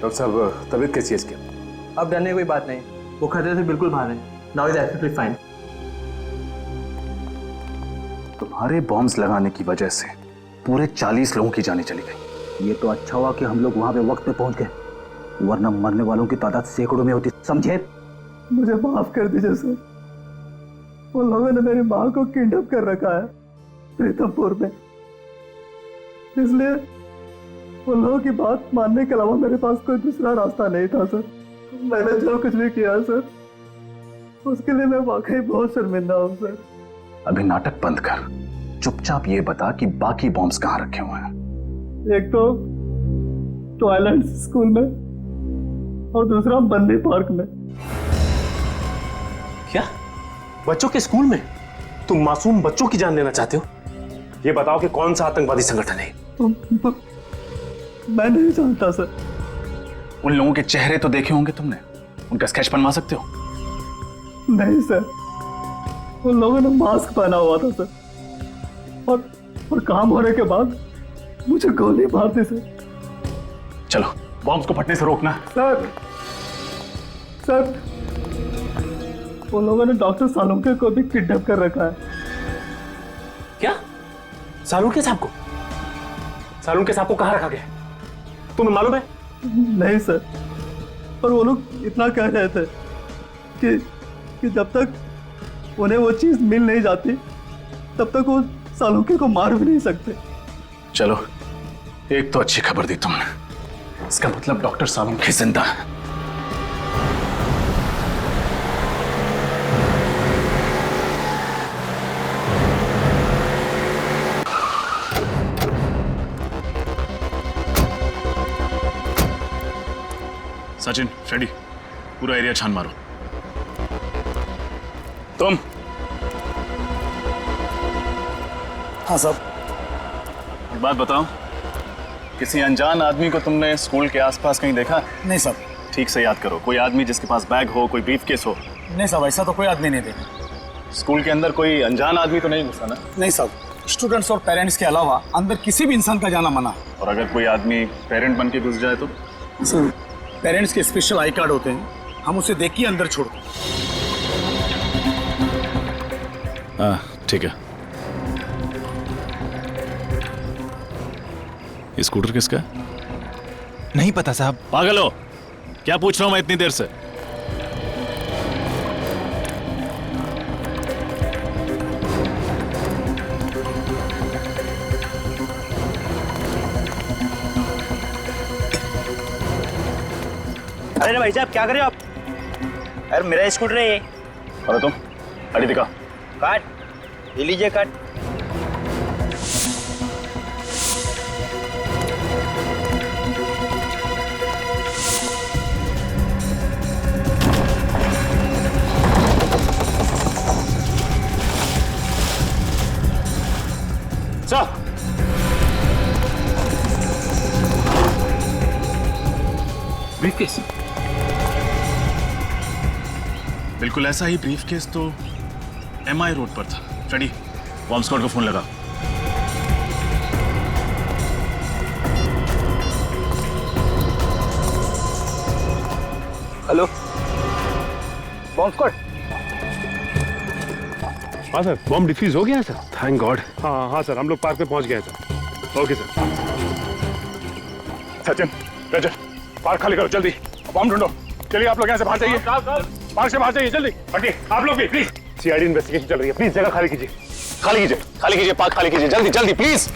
डॉक्टर साहब, तबीयत कैसी है इसकी? अब डरने की कोई बात नहीं, वो खतरे से बिल्कुल बाहर है। Now is absolutely fine. तुम्हारे बॉम्ब्स लगाने की वजह से पूरे 40 लोगों की जानें चली गई। ये तो अच्छा हुआ कि हम लोग वहां पे वक्त पे पहुंच गए, वरना मरने वालों की तादाद सैकड़ों में होती, समझे? मुझे माफ कर दीजिए सर, उन लोगों ने मेरी माँ को किडनैप कर रखा है प्रीतमपुर में, इसलिए उन लोगों की बात मानने के अलावा मेरे पास कोई दूसरा रास्ता नहीं था सर। मैंने जो कुछ भी किया सर, उसके लिए मैं वाकई बहुत शर्मिंदा हूँ सर। अभी नाटक बंद कर, चुपचाप ये बता कि बाकी बॉम्ब्स कहाँ रखे हुए हैं। एक तो टॉयलेट स्कूल में और दूसरा बंदी पार्क में। क्या? बच्चों के स्कूल में? तुम मासूम बच्चों की जान लेना चाहते हो? ये बताओ कि कौन सा आतंकवादी संगठन है? मैं नहीं जानता सर। उन लोगों के चेहरे तो देखे होंगे तुमने, उनका स्केच बनवा सकते हो? नहीं सर, उन लोगों ने मास्क पहना हुआ था सर, और काम होने के बाद मुझे गोली मार दी सर। चलो बॉम्ब्स को फटने से रोकना। सर उन लोगों ने डॉक्टर सालुंके को भी किडनैप कर रखा है। क्या? सालुंके साहब को? सालुंके साहब को कहाँ रखा गया है? तुम्हें मालूम है? नहीं सर, पर वो लोग इतना कह रहे थे कि जब तक उन्हें वो चीज मिल नहीं जाती तब तक वो सालुंके को मार भी नहीं सकते। चलो, एक तो अच्छी खबर दी तुमने, इसका मतलब डॉक्टर सालुंके जिंदा है। सचिन, फ्रेडी, पूरा एरिया छान मारो। तुम? हाँ साहब। एक बात बताओ, किसी अनजान आदमी को तुमने स्कूल के आसपास कहीं देखा? नहीं साहब। ठीक से याद करो, कोई आदमी जिसके पास बैग हो, कोई ब्रीफकेस हो। नहीं साहब, ऐसा तो कोई आदमी नहीं देखा। स्कूल के अंदर कोई अनजान आदमी तो नहीं घुसा ना? नहीं साहब, स्टूडेंट्स और पेरेंट्स के अलावा अंदर किसी भी इंसान का जाना मना है। और अगर कोई आदमी पेरेंट बन के घुस जाए तो? सर, पेरेंट्स के स्पेशल आई कार्ड होते हैं, हम उसे देख के अंदर छोड़ दें। हाँ ठीक है। ये स्कूटर किसका? नहीं पता साहब। पागल हो क्या? पूछ रहा हूं मैं इतनी देर से। अरे भाई साहब, क्या कर रहे हो आप? अरे मेरा स्कूटर है ये। अरे तुम गाड़ी दिखा। काट, ये लीजिए काट। चल। ब्रीफकेस? बिल्कुल ऐसा ही ब्रीफकेस तो MI रोड पर था। फ्रेडी, बॉम्ब स्क्वाड को फोन लगा। Hello, bomb squad. हाँ सर, बॉम्ब डिफ्यूज हो गया सर। Thank God. हाँ सर, हम लोग पार्क पे पहुंच गए sir. Okay sir. Sachin, Rajat, park खाली करो जल्दी, बॉम्ब ढूंढो। चलिए आप लोग यहाँ से बाहर जाइए, पार्क से बाहर जाइए जल्दी। बंटी, आप लोग भी प्लीज। CID इन्वेस्टिगेशन चल रही है, प्लीज जगह खाली कीजिए। खाली कीजिए, खाली कीजिए, पार्क खाली कीजिए, जल्दी जल्दी प्लीज।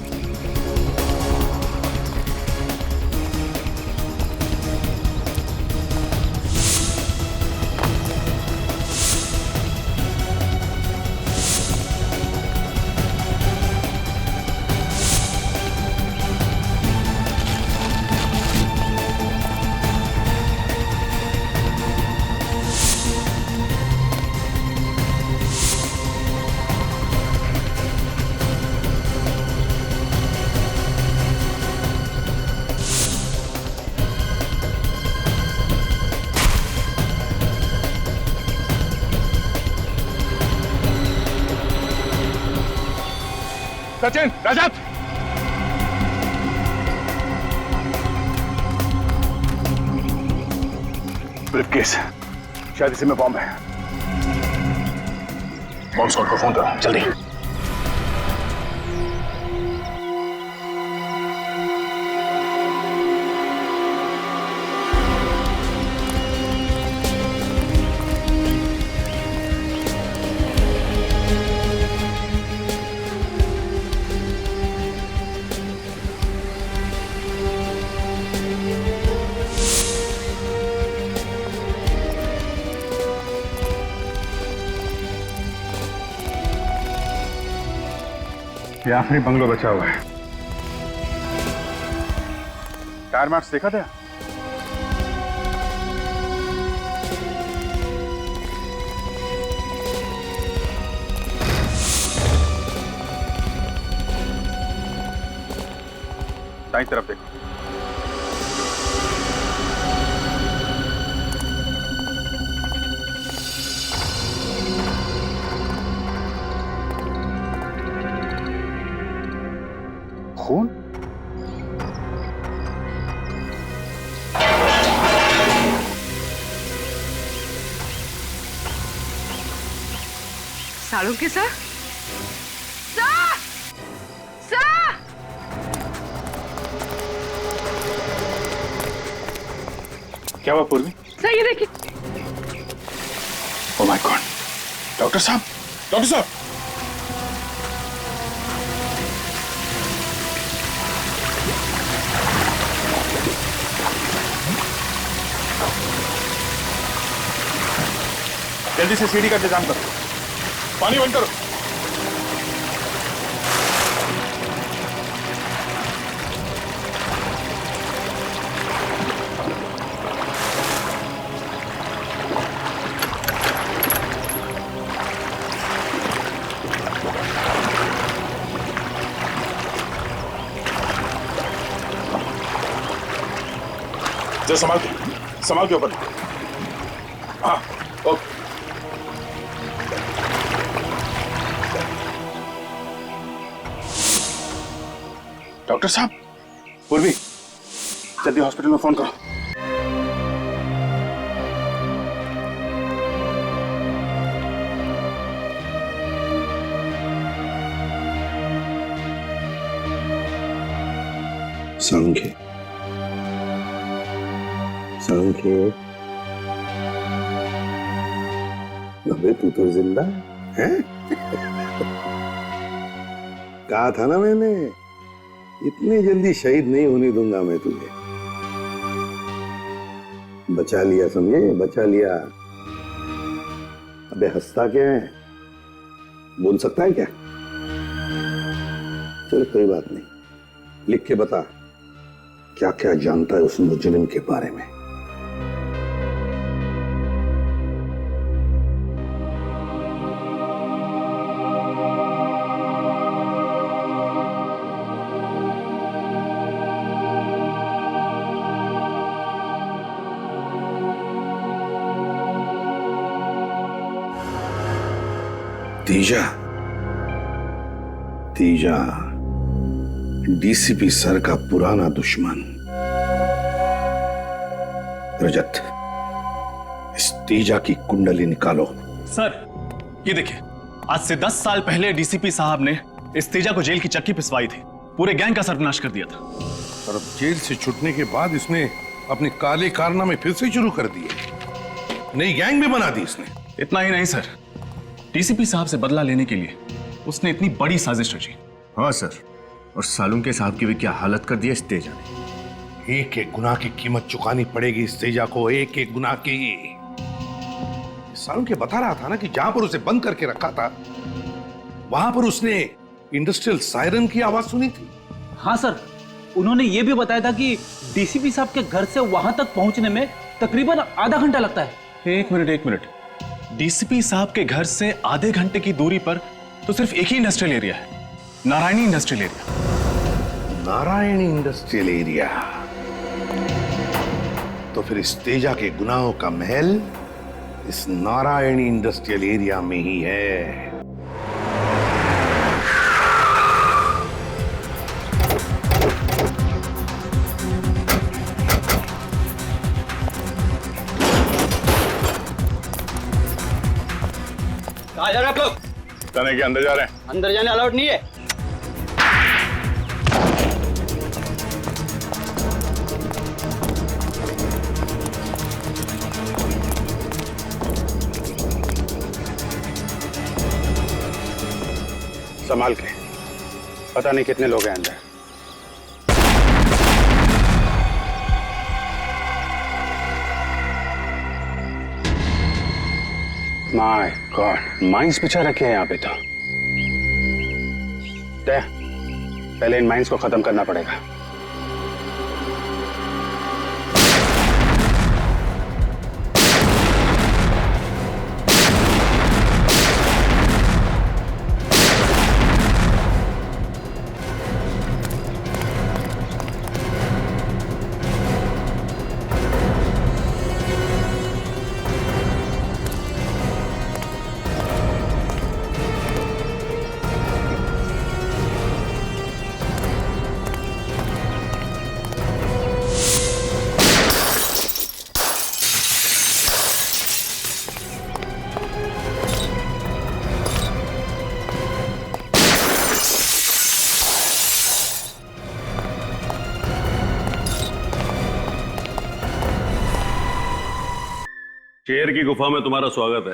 सचिन, रजत, ब्रीफकेस, शायद इसी में बॉम्ब है। बॉम्ब स्क्वाड को फोन करो जल्दी। ये आखिरी बंगलो बचा हुआ है। टायर मार्क्स देखा था? दाईं तरफ देखो। खून? सालों के सर? सर! सर! क्या हुआ पूर्वी? सर ये देखिए। Oh my God! डॉक्टर साहब! डॉक्टर साहब! जल्दी से सीढ़ी का इंतजाम करो। पानी बंद करो। जरा संभाल के ऊपर। हाँ, ओके। डॉक्टर साहब, पूर्वी, जल्दी हॉस्पिटल में फोन करो। सांख्य, अबे तू तो जिंदा है? कहा था ना मैंने, इतनी जल्दी शहीद नहीं होने दूंगा मैं तुझे। बचा लिया, समझे? बचा लिया। अबे हंसता क्या है? बोल सकता है क्या? चल कोई बात नहीं, लिख के बता क्या क्या जानता है उस मुजरिम के बारे में। तीजा डीसीपी सर का पुराना दुश्मन। रजत, इस तीजा की कुंडली निकालो। सर, ये देखिए, आज से 10 साल पहले डीसीपी साहब ने इस तेजा को जेल की चक्की पिसवाई थी। पूरे गैंग का सर्वनाश कर दिया था। और अब जेल से छूटने के बाद इसने अपने काले कारनामे फिर से शुरू कर दिए। नई गैंग भी बना दी इसने। इतना ही नहीं सर, डीसीपी साहब से बदला लेने के लिए उसने इतनी बड़ी साजिश रची। हाँ सर, और सालून के साहब की भी क्या हालत कर दी है इस तेजा ने। एक एक गुनाह की कीमत चुकानी पड़ेगी इस तेजा को, एक एक गुनाह की। सालून के बता रहा था ना कि जहां पर उसे बंद करके रखा था वहां पर उसने इंडस्ट्रियल सायरन की आवाज सुनी थी। हाँ सर, उन्होंने ये भी बताया था कि डीसीपी साहब के घर से वहां तक पहुंचने में तकरीबन आधा घंटा लगता है। एक मिनट, डीसीपी साहब के घर से आधे घंटे की दूरी पर तो सिर्फ एक ही इंडस्ट्रियल एरिया है, Narayani industrial area. Narayani industrial area? तो फिर इस तेजा के गुनाहों का महल इस नारायणी इंडस्ट्रियल एरिया में ही है। कहाँ जा रहे हैं आप लोग? तने के अंदर जा रहे हैं। अंदर जाने अलाउड नहीं है। संभाल के, पता नहीं कितने लोग हैं अंदर। माय गॉड, माइंस बिछा रखे हैं यहाँ पे तो। पहले इन माइंस को खत्म करना पड़ेगा। शेर की गुफा में तुम्हारा स्वागत है।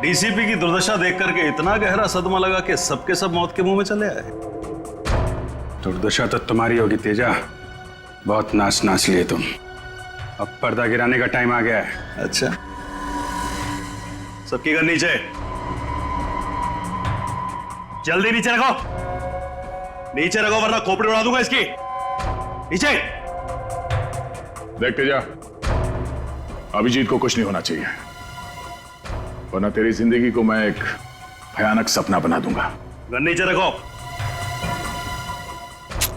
डीसीपी की दुर्दशा देख करके इतना गहरा सदमा लगा कि सबके सब मौत के मुंह में चले आए। दुर्दशा तो तुम्हारी होगी तेजा, बहुत नाच नाच लिए तुम। अब पर्दा गिराने का टाइम आ गया है। अच्छा, सबकी घर नीचे, जल्दी नीचे रखो, नीचे रखो वरना खोपड़ी उड़ा दूंगा इसकी। नीचे देख तेजा, अभिजीत को कुछ नहीं होना चाहिए, वरना तेरी जिंदगी को मैं एक भयानक सपना बना दूंगा। गन नीचे रखो,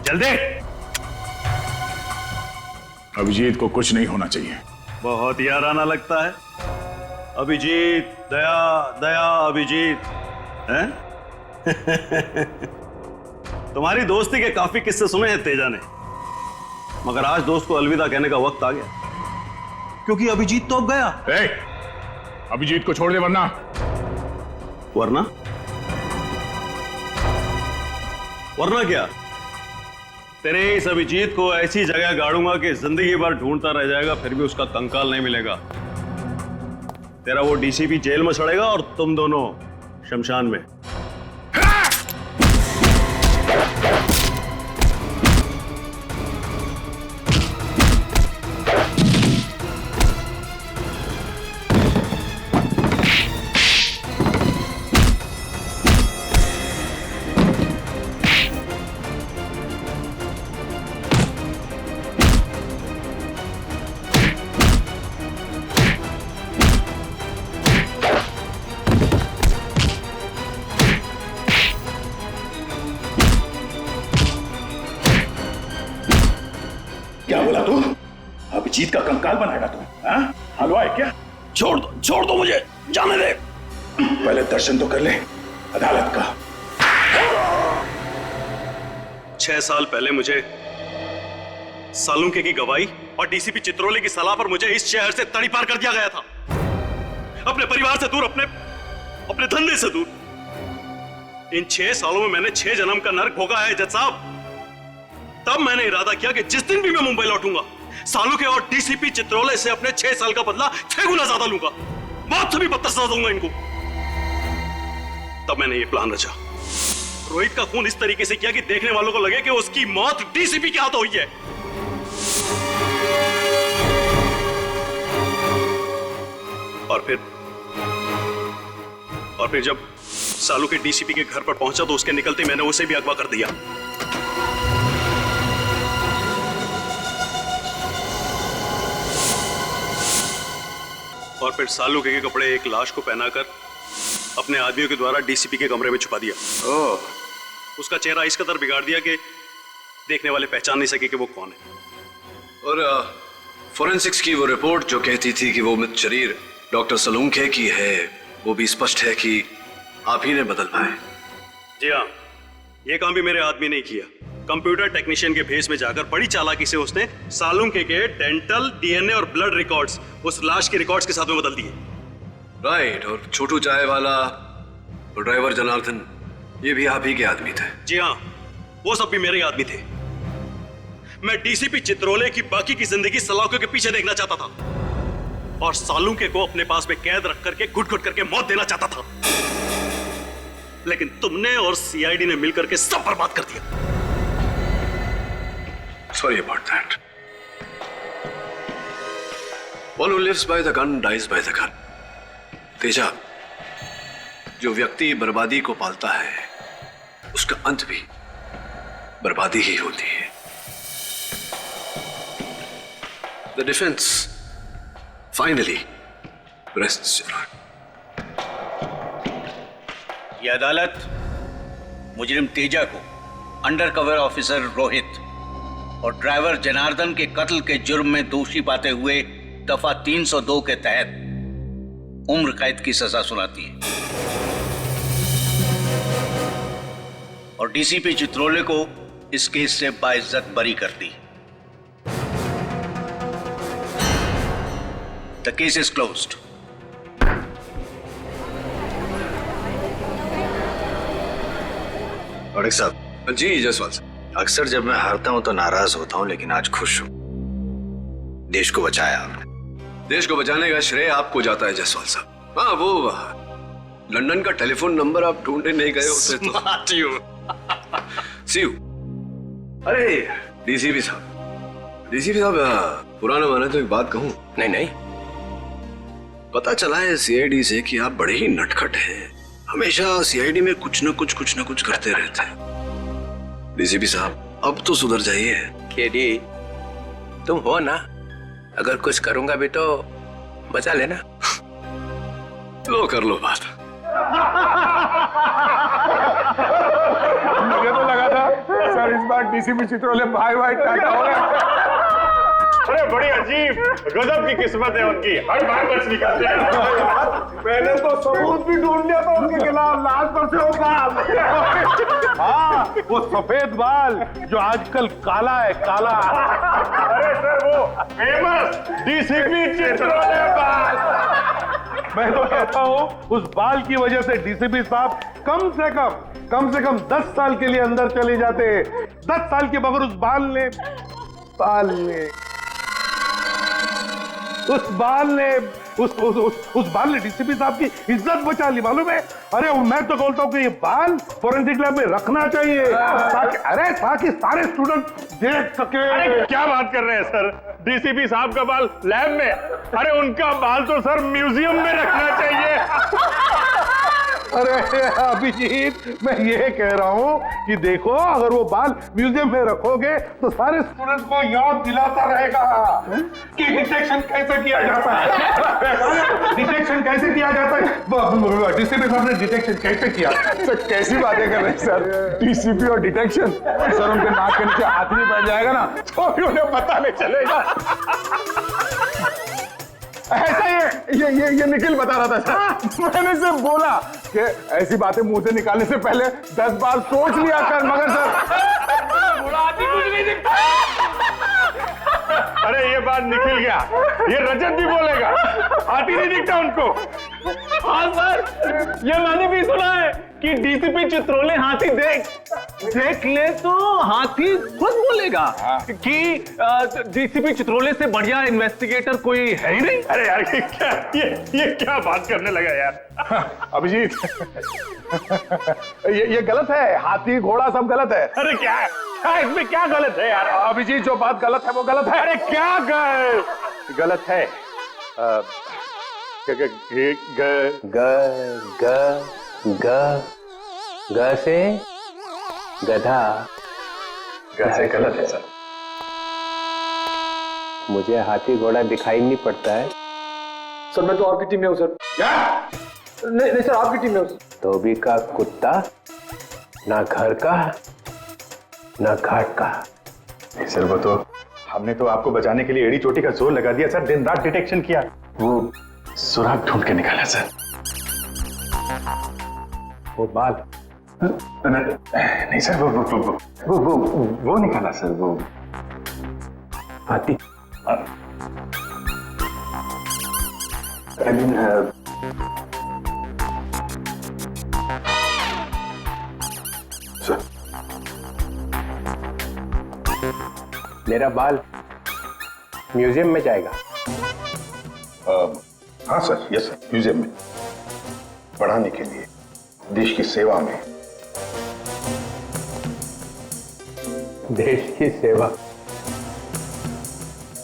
जल्दी। अभिजीत को कुछ नहीं होना चाहिए। बहुत याराना लगता है। अभिजीत, दया दया अभिजीत हैं? तुम्हारी दोस्ती के काफी किस्से सुने हैं तेजा ने, मगर आज दोस्त को अलविदा कहने का वक्त आ गया, क्योंकि अभिजीत तो अब गया। अभिजीत को छोड़ दे, वरना वरना क्या? तेरे इस अभिजीत को ऐसी जगह गाड़ूंगा कि जिंदगी भर ढूंढता रह जाएगा, फिर भी उसका कंकाल नहीं मिलेगा। तेरा वो डीसीपी जेल में सड़ेगा और तुम दोनों शमशान में। क्या बोला तू? अभिजीत का कंकाल बनाएगा तू? हलवा है क्या? छोड़ दो मुझे, जाने दे। पहले दर्शन तो कर ले अदालत का। 6 साल पहले मुझे सालुंके की गवाही और डीसीपी चित्रोले की सलाह पर मुझे इस शहर से तड़ीपार कर दिया गया था, अपने परिवार से दूर, अपने धंधे से दूर। इन 6 सालों में मैंने 6 जन्म का नर्क भोगा है जज साहब। तब मैंने इरादा किया कि जिस दिन भी मैं मुंबई लौटूंगा, सालुंके और डीसीपी चित्रोले से अपने 6 साल का बदला 6 गुना ज्यादा लूंगा, मौत से भी बदतर सजा दूंगा इनको। तब मैंने ये प्लान रचा, रोहित का खून इस तरीके से किया कि देखने वालों को लगे कि उसकी मौत डीसीपी के हाथों हुई है। और फिर जब सालुंके डीसीपी के घर पर पहुंचा तो उसके निकलते मैंने उसे भी अगवा कर दिया। और फिर सालुंके के कपड़े एक लाश को पहनाकर अपने आदमियों के द्वारा डीसीपी के कमरे में छुपा दिया। उसका चेहरा इस कदर बिगाड़ दिया कि देखने वाले पहचान नहीं सके कि वो कौन है। और फोरेंसिक्स की वो रिपोर्ट जो कहती थी कि वो मृत शरीर डॉक्टर सालुंके की है, वो भी स्पष्ट है कि आप ही ने बदल पाए। जी हाँ, ये काम भी मेरे आदमी ने किया। कंप्यूटर टेक्नीशियन के भेस में जाकर बड़ी चालाकी से उसने सालुंके के डेंटल, डीएनए और ब्लड रिकॉर्ड्स उस लाश के रिकॉर्ड्स के साथ में बदल दिए। राइट, और छोटू चाय वाला और ड्राइवर जनार्दन, ये भी आप ही के आदमी थे? जी हाँ, वो सब भी मेरे ही आदमी थे। मैं डीसीपी चित्रोले की बाकी की जिंदगी सलाखों के पीछे देखना चाहता था और सालुंके को अपने पास में कैद रख करके घुट घुट करके मौत देना चाहता था, लेकिन तुमने और सीआईडी ने मिलकर के सब बर्बाद कर दिया। Sorry about that. One who lives by the gun dies by the gun. Teja, जो व्यक्ति बर्बादी को पालता है उसका अंत भी बर्बादी ही होती है। The defense finally rests your hand. ये अदालत मुजरिम तेजा को अंडरकवर ऑफिसर रोहित और ड्राइवर जनार्दन के कत्ल के जुर्म में दोषी पाते हुए दफा 302 के तहत उम्र कैद की सजा सुनाती है और डीसीपी चित्रोले को इस केस से बाइज्जत बरी करती है। The case is closed. और साहब जी जसवाल साहब, अक्सर जब मैं हारता हूं तो नाराज होता हूं, लेकिन आज खुश हूं। देश को बचाया आपने। देश को बचाने का श्रेय आपको जाता है जसवाल साहब। हाँ, वो लंदन का टेलीफोन नंबर आप ढूंढने नहीं गए होते तो। See you. अरे डीसीपी साहब, पुराना माने तो एक बात कहूं? नहीं नहीं, पता चला है सीआईडी से कि आप बड़े ही नटखट हैं, हमेशा सीआईडी में कुछ न कुछ करते रहते हैं। डीसीपी साहब, अब तो सुधर जाइए। केडी, तुम हो ना, अगर कुछ करूंगा भी तो बचा लेना। लो कर लो बात। मुझे तो लगा था सर इस बार डीसीपी चित्रोले भाई टाटा हो गया। अरे बड़ी अजीब गजब की किस्मत है उनकी, हर बार बच निकलते हैं। मैंने तो सबूत भी ढूंढ लिया था उनके खिलाफ, लाश पर से वो बाल। हाँ, वो सफेद बाल जो आजकल काला है, काला। अरे सर, वो फेमस डीसीपी चित्रोले बाल। मैं तो कहता हूँ उस बाल की वजह से डीसीपी साहब कम से कम 10 साल के लिए अंदर चले जाते। 10 साल के बगैर उस बाल ने डीसीपी साहब की इज्जत बचा ली, मालूम है? अरे मैं तो बोलता हूँ कि ये बाल फोरेंसिक लैब में रखना चाहिए ताकि सारे स्टूडेंट देख सके। अरे क्या बात कर रहे हैं सर, डीसीपी साहब का बाल लैब में? अरे उनका बाल तो सर म्यूजियम में रखना चाहिए। अरे अभिजीत, मैं ये कह रहा हूँ कि देखो, अगर वो बाल म्यूजियम में रखोगे तो सारे स्टूडेंट्स को याद दिलाता रहेगा कि डिटेक्शन कैसे किया जाता है। डिटेक्शन कैसे किया जाता है? डीसीपी साहब ने डिटेक्शन कैसे किया? सर कैसी बातें कर रहे हैं सर, डीसीपी और डिटेक्शन? सर उनके नाक के नीचे हाथ नहीं बैठ जाएगा ना तो भी उन्हें पता नहीं चलेगा। ऐसा ये निखिल बता रहा था सर। मैंने सिर्फ बोला कि ऐसी बातें मुंह से निकालने से पहले 10 बार सोच लिया कर, मगर सर कुछ नहीं दिखता। अरे ये बात निकल गया, ये रजत भी बोलेगा, हाथी नहीं दिखता उनको। हाँ सर, ये मैंने भी सुना है कि डीसीपी चित्रोले हाथी देख ले तो हाथी खुद बोलेगा कि डीसीपी चित्रोले से बढ़िया इन्वेस्टिगेटर कोई है ही नहीं। अरे यार ये क्या बात करने लगा यार। अभिजीत, ये गलत है, हाथी घोड़ा सब गलत है। अरे क्या इसमें क्या गलत है यार? अभिजीत, जो बात गलत है वो गलत है। अरे क्या गलत है? ग से गधा। से गलत है सर। मुझे हाथी घोड़ा दिखाई नहीं पड़ता है। सर मैं तो आपकी टीम में हूँ सर। क्या? नहीं सर, आपकी टीम में हूँ। धोबी का कुत्ता, ना घर का ना घाट का। सर वो तो हमने तो आपको बचाने के लिए एड़ी चोटी का जोर लगा दिया सर, दिन रात डिटेक्शन किया, वो सुराग ढूंढ के निकाला सर। वो बाल नहीं सर, वो निकाला सर, वो हाथी। सर, मेरा बाल म्यूजियम में जाएगा। हाँ सर, यस सर, म्यूजियम में पढ़ाने के लिए, देश की सेवा में। देश की सेवा?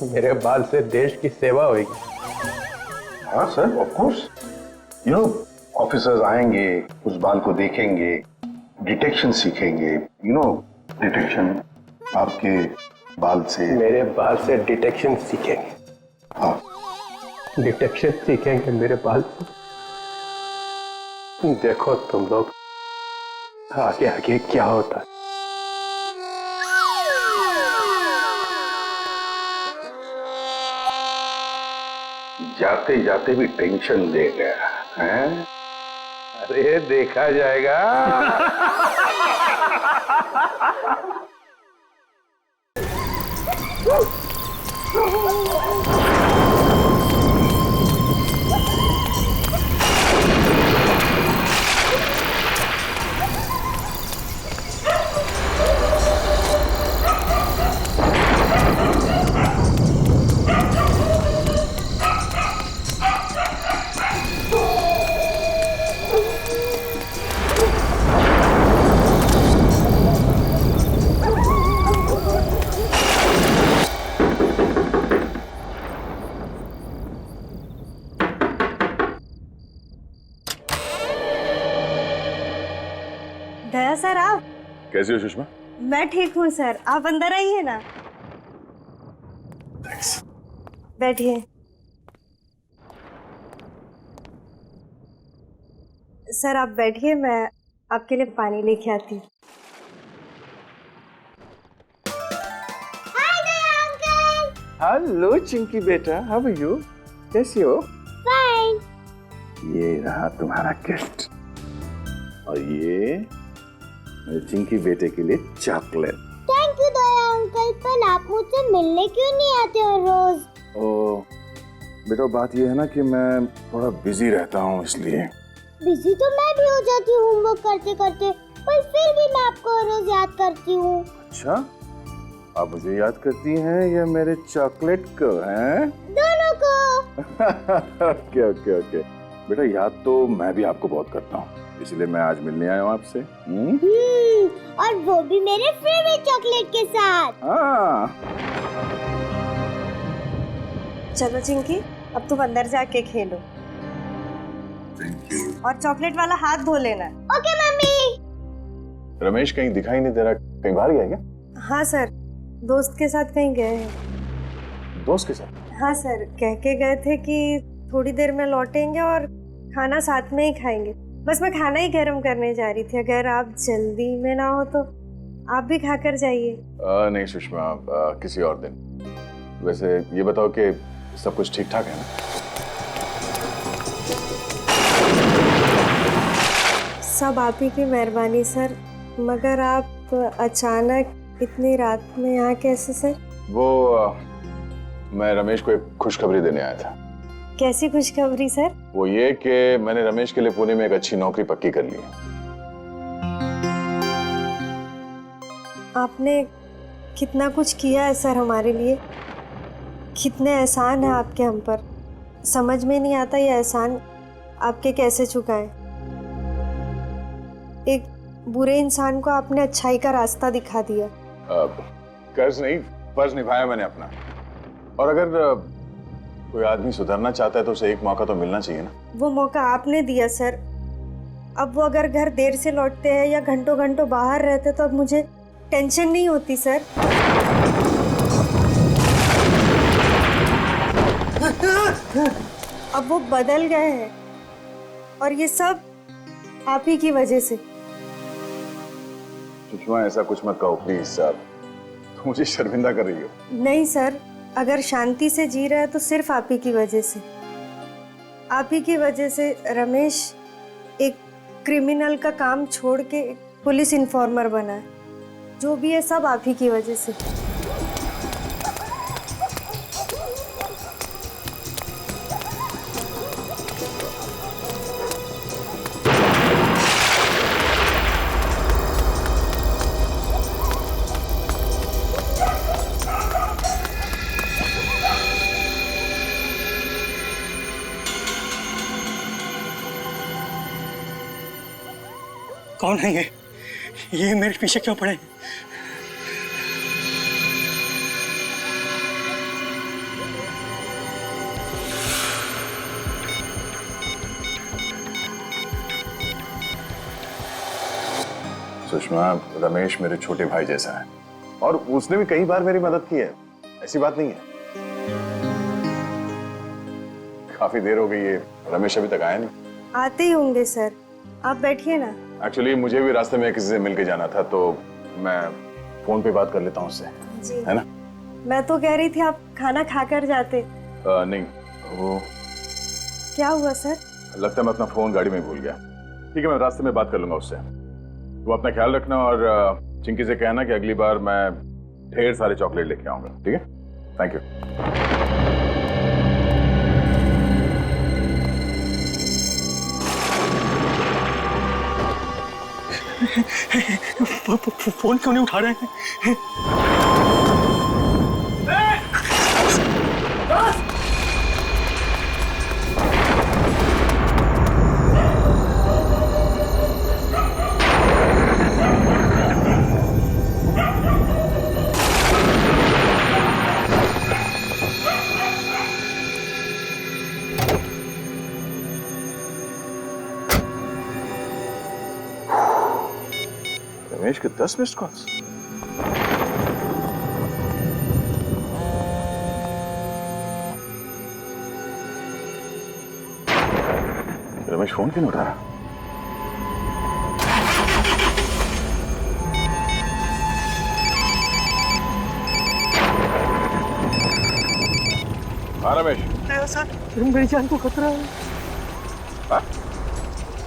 मेरे बाल से देश की सेवा होगी? हाँ sir, of course. You know, officers आएंगे, उस बाल को देखेंगे, डिटेक्शन सीखेंगे। यू नो, डिटेक्शन आपके बाल से। मेरे बाल से डिटेक्शन सीखेंगे? हाँ, डिटेक्शन सीखेंगे मेरे बाल से। देखो तुम लोग आगे आगे क्या होता है। जाते जाते भी टेंशन दे गया है। अरे देखा जाएगा। दया सर, आप कैसी हो सुषमा? मैं ठीक हूँ सर, आप अंदर आइए ना। बैठिए। सर आप बैठिए, मैं आपके लिए पानी लेके आती हूँ। हेलो चिंकी बेटा, हाउ आर यू? कैसी हो? फाइन। ये रहा तुम्हारा गिफ्ट, और ये मेरे चिंकी बेटे के लिए chocolate. Thank you Daya uncle, पर आप मुझसे मिलने क्यों नहीं आते हो रोज? ओ बेटा, बात ये है ना कि मैं थोड़ा बिजी रहता हूँ, इसलिए। बिजी तो मैं भी हो जाती हूँ होमवर्क करते करते, पर फिर भी मैं आपको रोज याद करती हूँ। अच्छा, आप मुझे याद करती हैं या मेरे चॉकलेट को? हैं? दोनों को। ओके ओके ओके बेटा, याद तो मैं भी आपको बहुत करता हूँ, इसलिए मैं आज मिलने आया हूँ आपसे। और वो भी मेरे फेवरेट चॉकलेट के साथ। हाँ। चलो चिंकी, अब तुम अंदर जाके खेलो। और चॉकलेट वाला हाथ धो लेना। Okay mummy. रमेश कहीं दिखाई नहीं दे रहा, कहीं बाहर गया क्या? हाँ सर, दोस्त के साथ कहीं गए हैं। दोस्त के साथ? हाँ सर, कह के गए थे कि थोड़ी देर में लौटेंगे और खाना साथ में ही खाएंगे। बस मैं खाना ही गर्म करने जा रही थी, अगर आप जल्दी में ना हो तो आप भी खाकर जाइए। नहीं सुषमा, किसी और दिन। वैसे ये बताओ कि सब कुछ ठीक ठाक है ना? सब आप ही की मेहरबानी सर, मगर आप अचानक इतनी रात में यहाँ कैसे सर? वो मैं रमेश को एक खुशखबरी देने आया था। कैसी खुशखबरी सर? वो ये कि मैंने रमेश के लिए पुणे में एक अच्छी नौकरी पक्की कर ली है। आपने कितना कुछ किया है सर हमारे लिए, कितने एहसान है आपके हम पर। समझ में नहीं आता ये एहसान आपके कैसे चुकाएं। एक बुरे इंसान को आपने अच्छाई का रास्ता दिखा दिया। कर्ज नहीं, फर्ज निभाया मैंने अपना। और अगर कोई आदमी सुधरना चाहता है तो उसे एक मौका तो मिलना चाहिए ना। वो मौका आपने दिया सर। अब वो अगर घर देर से लौटते हैं या घंटों घंटों बाहर रहते तो अब मुझे टेंशन नहीं होती सर। अब वो बदल गए हैं और ये सब आप ही की वजह से। सुषमा, ऐसा कुछ मत कहो प्लीज साहब, तुम मुझे शर्मिंदा कर रही हो। नहीं सर, अगर शांति से जी रहा है तो सिर्फ आप ही की वजह से। आप ही की वजह से रमेश एक क्रिमिनल का काम छोड़ के पुलिस इन्फॉर्मर बना है। जो भी है सब आप ही की वजह से। कौन है ये मेरे पीछे क्यों पड़े? सुषमा, रमेश मेरे छोटे भाई जैसा है और उसने भी कई बार मेरी मदद की है, ऐसी बात नहीं है। काफी देर हो गई है, रमेश अभी तक आया नहीं। आते ही होंगे सर, आप बैठिए ना। एक्चुअली मुझे भी रास्ते में किसी से मिलके जाना था, तो मैं फोन पे बात कर लेता हूँ उससे, जी है ना? मैं तो कह रही थी आप खाना खाकर जाते। नहीं, वो क्या हुआ सर? लगता है मैं अपना फोन गाड़ी में भूल गया। ठीक है, मैं रास्ते में बात कर लूंगा उससे। तो अपना ख्याल रखना और चिंकी से कहना कि अगली बार मैं ढेर सारे चॉकलेट लेके आऊंगा, ठीक है? Thank you. फोन क्यों नहीं उठा रहे हैं? रमेश के 10 मिस्ड कॉल्स। रमेश फोन क्यों नहीं उठा रहा? हाँ रमेश। सर, मेरी जान को खतरा है। हाँ?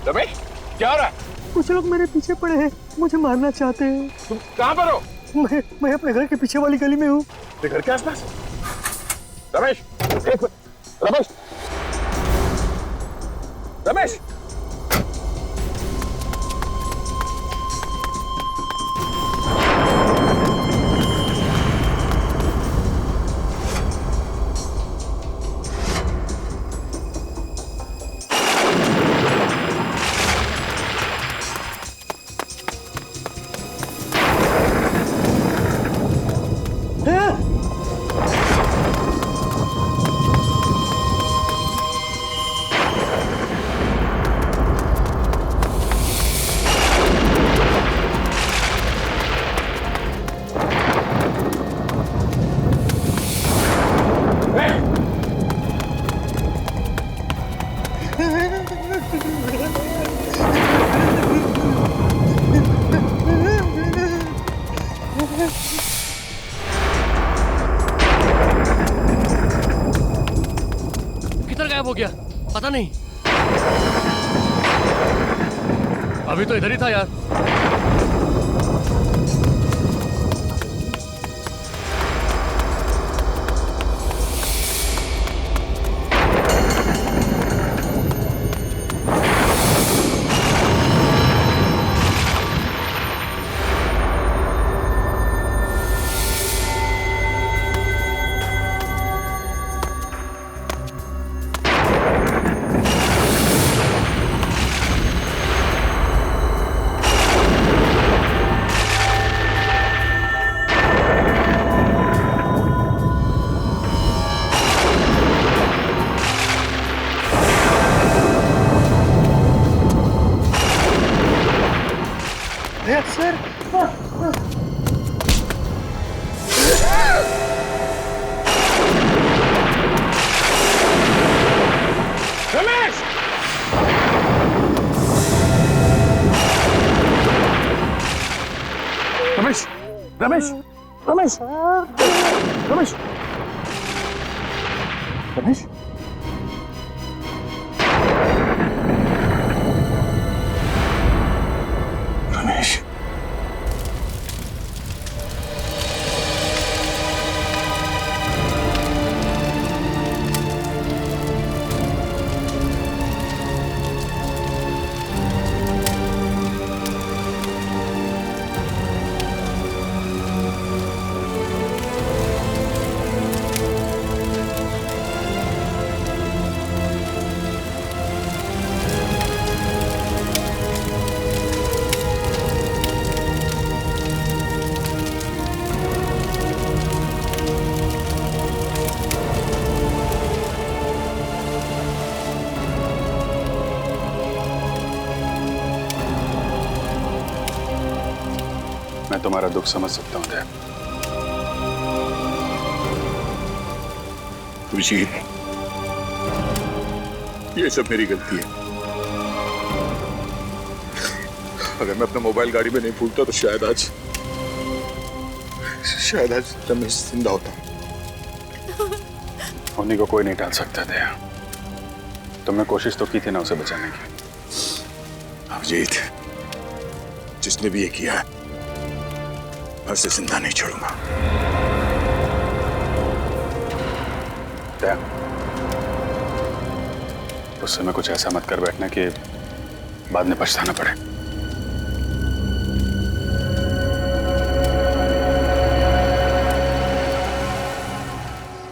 रमेश, क्या हो रहा है? कुछ लोग मेरे पीछे पड़े हैं, मुझे मारना चाहते हैं। तुम कहाँ पर हो? मैं अपने घर के पीछे वाली गली में हूँ। तेरे घर के आसपास? रमेश, एक मिनट। रमेश, रमेश, किधर गायब हो गया? पता नहीं। अभी तो इधर ही था यार। सर, रमेश, रमेश, रमेश, रमेश, रमेश, रमेश, रमेश, मैं तुम्हारा दुख समझ सकता हूँ दया। अभिजीत, ये सब मेरी गलती है। अगर मैं अपना मोबाइल गाड़ी में नहीं भूलता तो शायद आज रमेश जिंदा होता। होने को कोई नहीं टाल सकता दया। तुमने कोशिश तो की थी ना उसे बचाने की। अभिजीत, जिसने भी ये किया है मैं उसे जिंदा नहीं छोड़ूंगा। दया, उस समय कुछ ऐसा मत कर बैठना कि बाद में पछताना पड़े।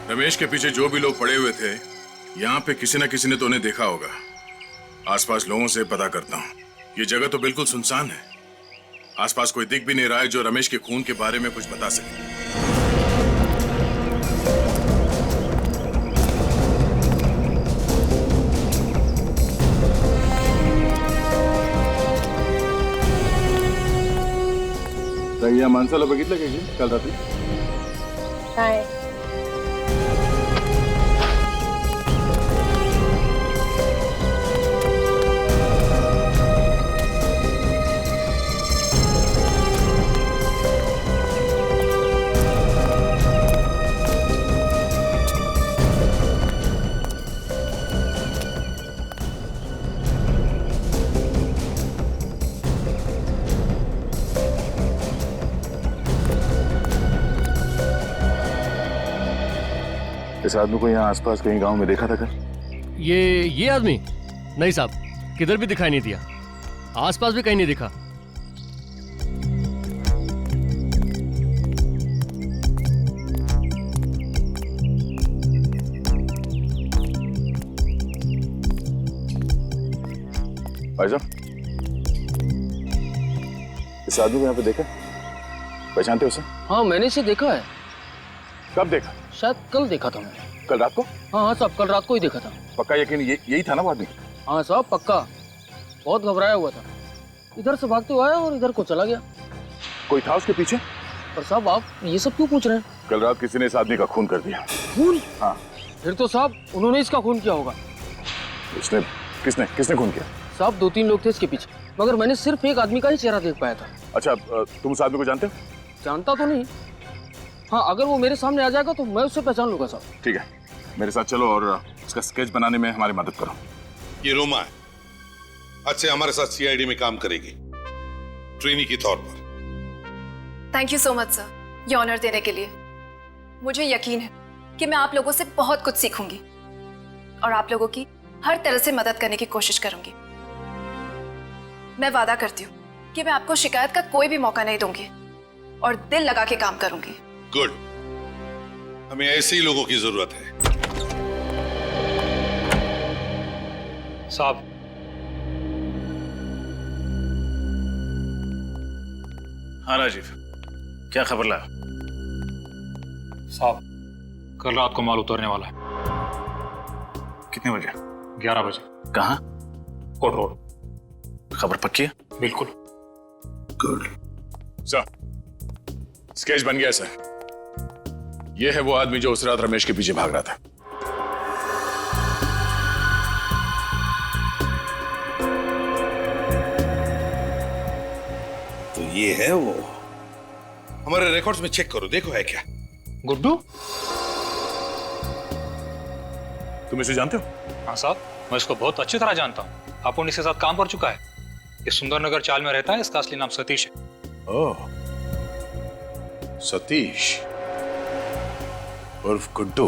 रमेश के पीछे जो भी लोग पड़े हुए थे, यहाँ पे किसी न किसी ने तो उन्हें देखा होगा। आसपास लोगों से पता करता हूँ। ये जगह तो बिल्कुल सुनसान है। आसपास कोई दिख भी नहीं रहा है जो रमेश के खून के बारे में कुछ बता सके। या माणसाला बघितलं का काल रात्री? काय? इस आदमी को यहाँ आसपास कहीं गांव में देखा था कल? ये आदमी? नहीं साहब, किधर भी दिखाई नहीं दिया। आसपास भी कहीं नहीं दिखा। भाई साहब, इस आदमी को यहाँ पे देखा? पहचानते हो उसे? हाँ, मैंने इसे देखा है। कब देखा? शायद कल देखा था मैंने। कल रात को? हाँ साहब, कल रात को ही देखा था। पक्का यकीन यही था ना वो आदमी? हाँ साहब, पक्का। बहुत घबराया हुआ था, इधर से भागते हुए आया और इधर को चला गया। कोई था उसके पीछे? पर साहब आप ये सब क्यों पूछ रहे हैं? कल रात किसी ने इस आदमी का खून कर दिया। खून? हाँ। फिर तो साहब उन्होंने इसका खून किया होगा। किसने खून किया? साहब 2-3 लोग थे इसके पीछे, मगर मैंने सिर्फ एक आदमी का ही चेहरा देख पाया था। अच्छा, तुम उस आदमी को जानते हो? जानता तो नहीं। हाँ, अगर वो मेरे सामने आ जाएगा तो मैं उससे पहचान लूंगा साहब। ठीक है, मेरे साथ चलो और उसका स्केच बनाने में हमारी मदद करो। ये रोमा है, आज से हमारे साथ सीआईडी में काम करेगी, ट्रेनी के तौर पर। Thank you so much sir, ये ऑनर देने के लिए। मुझे यकीन है कि मैं आप लोगों से बहुत कुछ सीखूंगी और आप लोगों की हर तरह से मदद करने की कोशिश करूंगी। मैं वादा करती हूँ कि मैं आपको शिकायत का कोई भी मौका नहीं दूंगी और दिल लगा के काम करूंगी। गुड, हमें ऐसे ही लोगों की जरूरत है। साहब, हाँ राजीव, क्या खबर लाया? साहब, कल रात को माल उतरने वाला है। कितने बजे? 11 बजे। कहाँ? Court road. खबर पक्की है? बिल्कुल। गुड सर, स्केच बन गया सर। ये है वो आदमी जो उस रात रमेश के पीछे भाग रहा था। तो ये है वो। हमारे रिकॉर्ड्स में चेक करो, देखो है क्या। गुड्डू? तुम इसे जानते हो? हाँ साहब, मैं इसको बहुत अच्छी तरह जानता हूँ। अपुन इसके साथ काम कर चुका है। ये सुंदरनगर चाल में रहता है। इसका असली नाम सतीश है। ओह, सतीश उर्फ गुड्डू।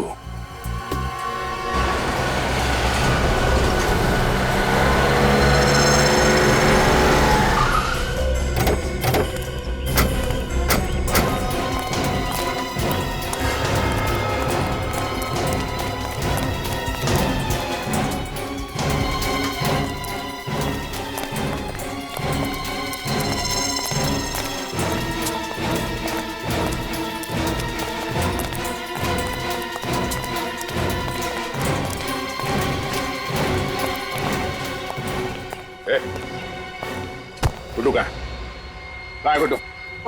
गुड्डू कहाँ है? गुड्डू?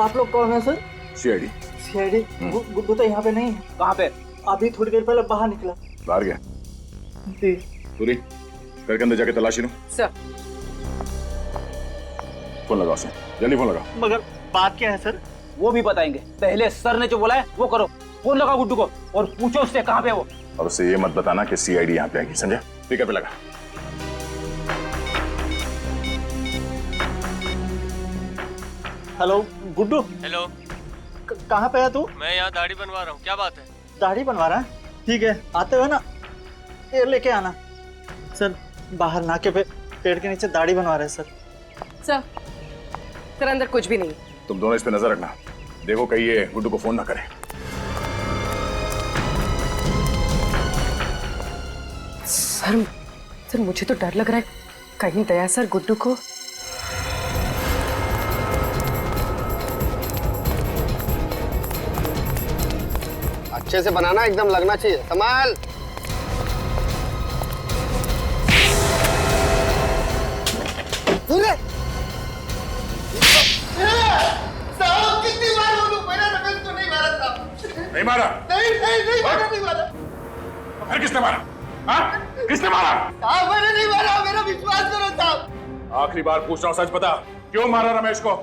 आप लोग कौन है सर? सीआईडी। सीआईडी? गुड्डू तो यहाँ पे नहीं है। कहाँ पे? अभी थोड़ी देर पहले बाहर निकला। बाहर गया? जी। पूरी घर के अंदर जाके तलाशी लो। सर। फोन लगाओ सर, जल्दी फोन लगाओ। मगर बात क्या है सर? वो भी बताएंगे, पहले सर ने जो बोला है वो करो। फोन लगाओ गुड्डू को और पूछो उससे कहाँ पे वो। और उससे ये मत बताना कि सीआईडी यहाँ पे आएगी, समझे? स्पीकर पे लगा। हेलो गुड्डू। हेलो। कहाँ पे है तू? मैं यहाँ दाढ़ी बनवा रहा हूँ, क्या बात है? दाढ़ी बनवा रहा है? ठीक है, आते हुए ना ये लेके आना। सर बाहर नाके पे पेड़ के नीचे दाढ़ी बनवा रहे हैं सर। सर अंदर कुछ भी नहीं। तुम दोनों इस पे नजर रखना, देखो कहीं ये गुड्डू को फोन ना करे। सर मुझे तो डर लग रहा है, कहीं दया सर गुड्डू को। अच्छे से बनाना, एकदम लगना चाहिए। संभाल। साहब कितनी बार बोलूं, मैंने रमेश को नहीं मारा साहब। नहीं मारा? नहीं मारा, नहीं मारा। फिर किसने मारा? हाँ? किसने मारा? साहब मैंने नहीं मारा, मेरा विश्वास करो साहब। आखिरी बार पूछ रहा हूँ, सच बता, क्यों मारा रमेश को?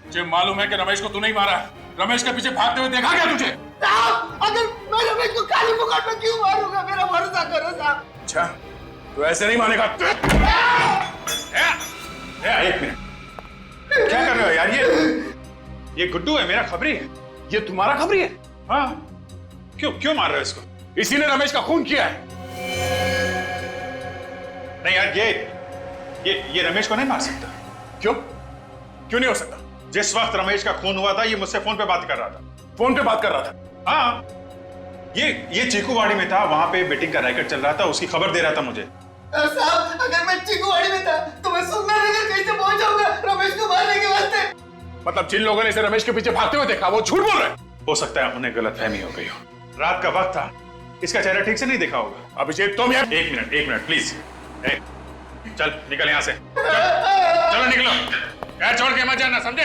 मुझे मालूम है कि रमेश को तू नहीं मारा। रमेश के पीछे भागते हुए देखा क्या तुझे? साहब अगर मैं रमेश को काली मुकाट में क्यों मारूंगा, मेरा भरोसा करो साहब। अच्छा, तू ऐसे नहीं मानेगा। एक मिनट, क्या कर रहे हो यार? ये गुड्डू है, मेरा खबरी है। ये तुम्हारा खबरी है? हाँ। क्यों मार रहे हो इसको? इसी ने रमेश का खून किया है। नहीं यार, ये रमेश को नहीं मार सकता। क्यों नहीं हो सकता? जिस वक्त रमेश का खून हुआ था, ये मुझसे फोन पे बात कर रहा था। फोन पे बात कर रहा था? हाँ, ये चीकूवाड़ी में था, वहां पे बेटिंग का रैकेट चल रहा था, उसकी खबर दे रहा था मुझे। साहब अगर मैं चीकूवाड़ी में था तो मैं सुंदरनगर कैसे पहुंचाऊंगा रमेश को मारने के वास्ते? मतलब जिन लोगों ने इसे रमेश के पीछे भागते हुए देखा वो झूठ बोल रहे हैं? हो सकता है उन्हें गलतफहमी हो गई हो। रात का वक्त था, इसका चेहरा ठीक से नहीं देखा होगा। अभिषेक तुम यार। एक मिनट प्लीज। चल निकल यहाँ से, चलो निकलो। यार छोड़ के मत जाना, समझे?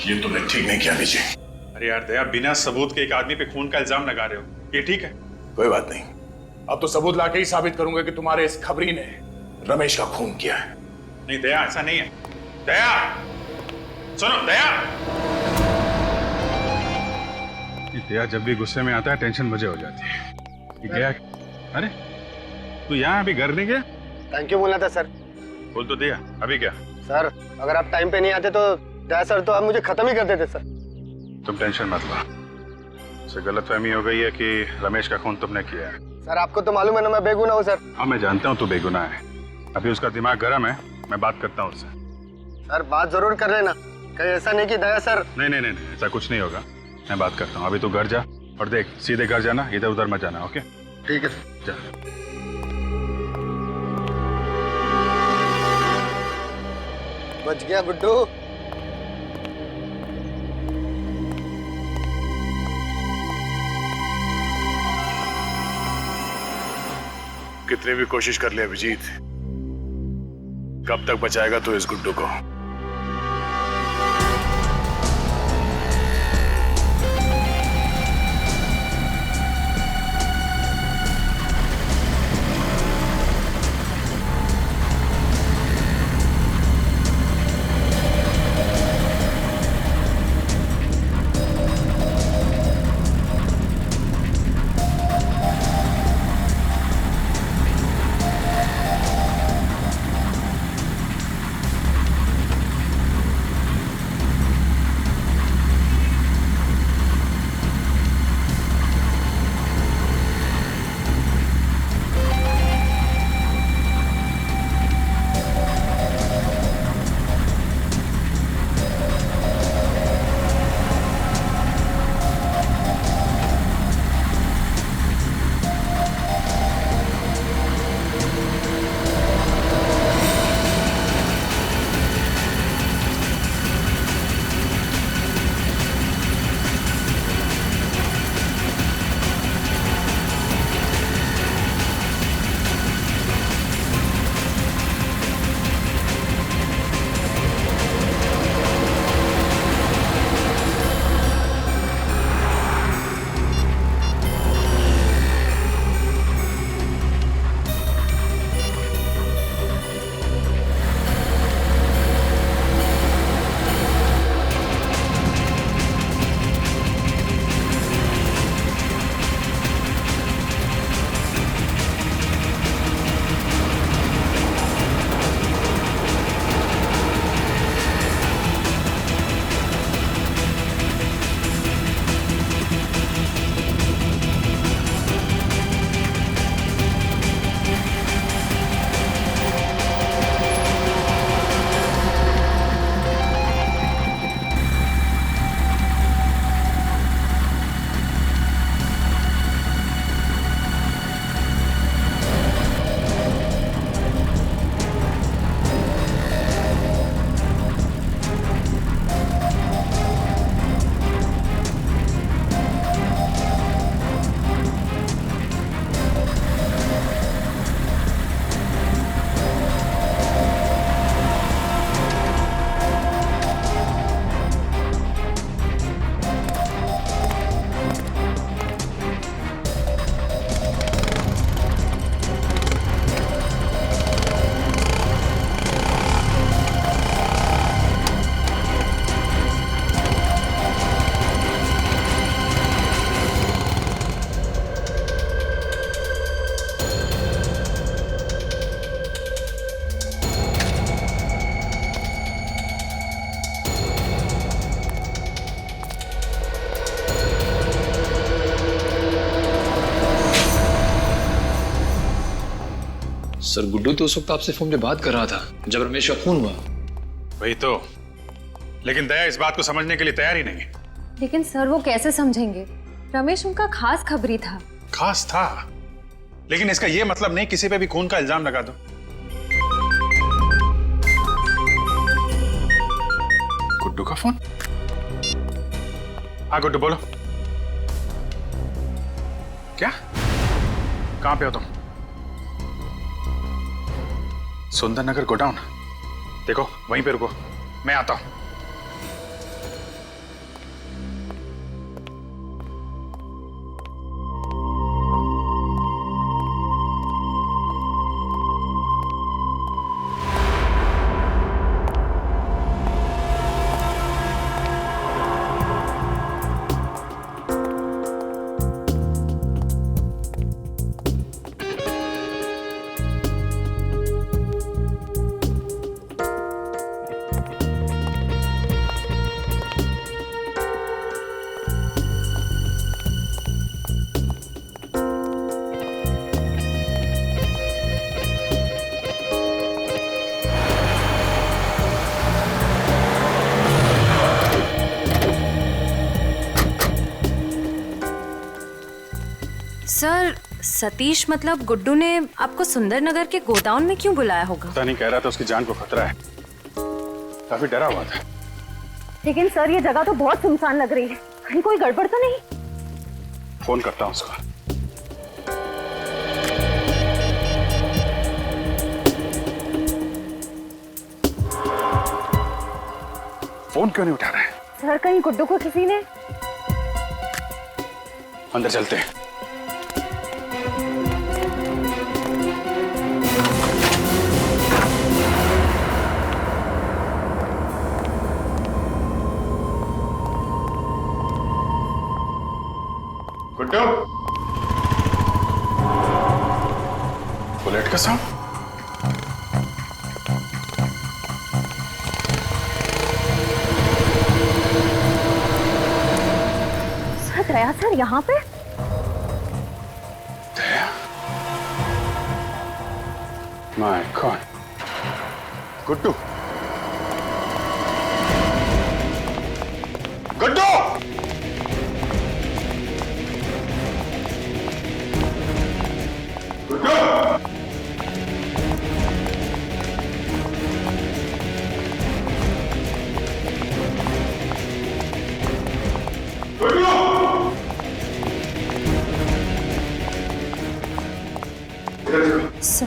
ये तुमने ठीक नहीं किया अभिषेक। अरे यार दया, बिना सबूत के एक आदमी पे खून का इल्जाम लगा रहे हो, ये ठीक है? कोई बात नहीं, अब तो सबूत लाके ही साबित करूंगा कि तुम्हारे इस खबरी ने रमेश का खून किया है। नहीं दया, ऐसा नहीं है। दया सुनो, दया। दया जब भी गुस्से में आता है टेंशन मुझे हो जाती है। गया? अरे तू यहाँ अभी घर नहीं गया? थैंक यू बोलना था सर। बोल तो दिया, अभी क्या? सर अगर आप टाइम पे नहीं आते तो दया सर तो आप मुझे खत्म ही कर देते सर। तुम टेंशन मत लो, उसे गलतफहमी हो गई है कि रमेश का खून तुमने किया है। सर आपको तो मालूम है ना मैं बेगुनाह हूँ सर। हाँ मैं जानता हूँ तू बेगुनाह है, अभी उसका दिमाग गर्म है, मैं बात करता हूँ उससे। सर बात जरूर कर लेना, कहीं ऐसा नहीं कि दया सर। नहीं, ऐसा कुछ नहीं होगा, मैं बात करता हूँ। अभी तू घर जा और देख, सीधे घर जाना, इधर उधर मत जाना। ओके ठीक है जा। बच गया गुड्डू। कितनी भी कोशिश कर ले अभिजीत, कब तक बचाएगा तू इस गुड्डू को? सर गुड्डू तो उस वक्त आपसे फोन पे बात कर रहा था जब रमेश का खून हुआ। वही तो, लेकिन दया इस बात को समझने के लिए तैयार ही नहीं है। लेकिन सर वो कैसे समझेंगे? रमेश उनका खास खबरी था। खास था, लेकिन इसका यह मतलब नहीं किसी पे भी खून का इल्जाम लगा दो। गुड्डू का फोन। हाँ गुड्डू बोलो। क्या? कहां पे हो तुम? सुंदर नगर गोडाउन। देखो वहीं पे रुको, मैं आता हूं। सर सतीश मतलब गुड्डू ने आपको सुंदरनगर के गोडाउन में क्यों बुलाया होगा? पता नहीं, कह रहा था उसकी जान को खतरा है। काफी डरा हुआ था। लेकिन सर ये जगह तो बहुत सुनसान लग रही है, कहीं कोई गड़बड़ तो नहीं? फोन करता हूं उसको। फोन क्यों नहीं उठा रहा है? सर कहीं गुड्डू को किसी ने? अंदर चलते हैं। गुड्डू, बुलेट का साउंड। सर दया सर यहाँ पे? Daya? My God. Guddu, Guddu! Sir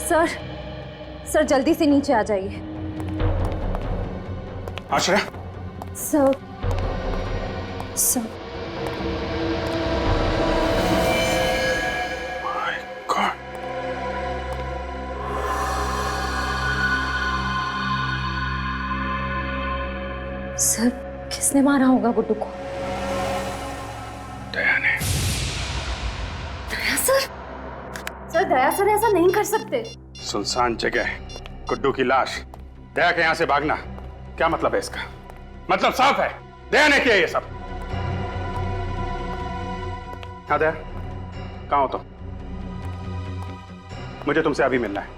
sir sir जल्दी से नीचे आ जाइए। आश्रय। सर सर सर किसने मारा होगा गुड्डू को? दया ने। दया सर? सर दया सर ऐसा नहीं कर सकते। सुनसान जगह, गुड्डू की लाश, दया के यहां से भागना, क्या मतलब है इसका? मतलब साफ है, दया ने किया ये सब। हाँ दया, कहां हो तुम? मुझे तुमसे अभी मिलना है।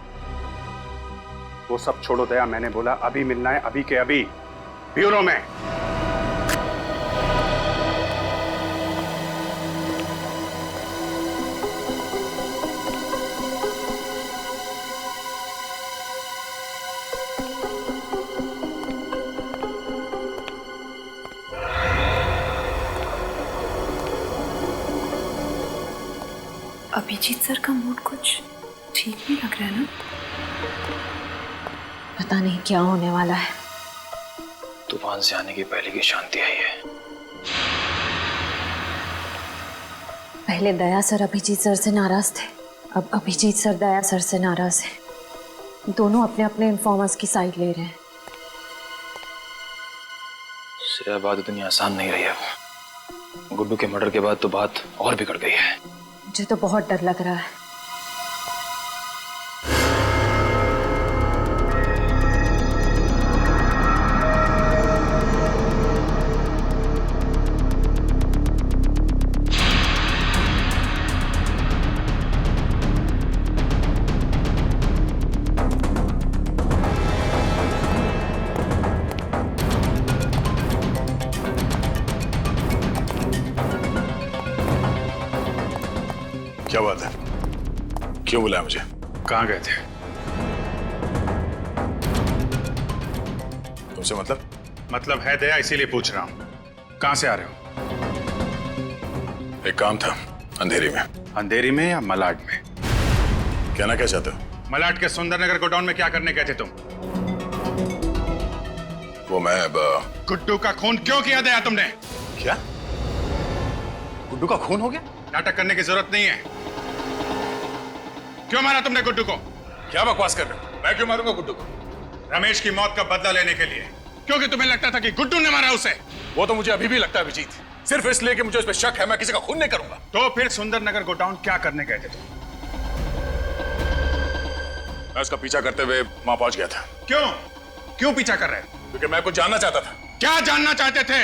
वो सब छोड़ो दया, मैंने बोला अभी मिलना है, अभी के अभी, ब्यूरो में। अभिजीत सर का मूड कुछ ठीक नहीं लग रहा है ना? पता नहीं क्या होने वाला है। तूफान से आने की पहले की शांति आई है। पहले दया सर अभिजीत सर से नाराज थे, अब अभिजीत सर दया सर से नाराज हैं। दोनों अपने अपने इन्फॉर्मर्स की साइड ले रहे हैं। श्रेया बात इतनी आसान नहीं रही अब। गुड्डू के मर्डर के बाद तो बात और बिगड़ गई है। मुझे तो बहुत डर लग रहा है। क्या बात है? क्यों बुलाया मुझे? कहाँ गए थे? तुमसे मतलब है दया, इसीलिए पूछ रहा हूँ। कहाँ से आ रहे हो? एक काम था अंधेरी में। अंधेरी में या मलाड में? कहना क्या चाहते हो? मलाड के सुंदरनगर गोडाउन में क्या करने गए थे तुम? वो मैं गुड्डू का खून क्यों किया दया तुमने? क्या? गुड्डू का खून हो गया? नाटक करने की जरूरत नहीं है। क्यों मारा तुमने गुड्डू को? क्या बकवास कर रहे हो? मैं क्यों मारूंगा गुड्डू को? रमेश की मौत का बदला लेने के लिए, क्योंकि तुम्हें लगता था कि गुड्डू ने मारा उसे। वो तो मुझे अभी भी लगता है अभिजीत, सिर्फ इसलिए कि मुझे उस पर शक है। मैं किसी का खून नहीं करूंगा। तो फिर सुंदरनगर गोडाउन क्या करने गए थे तुम? मैं उसका पीछा करते हुए वहां पहुंच गया था। क्यों पीछा कर रहे हो? क्योंकि मैं कुछ जानना चाहता था। क्या जानना चाहते थे?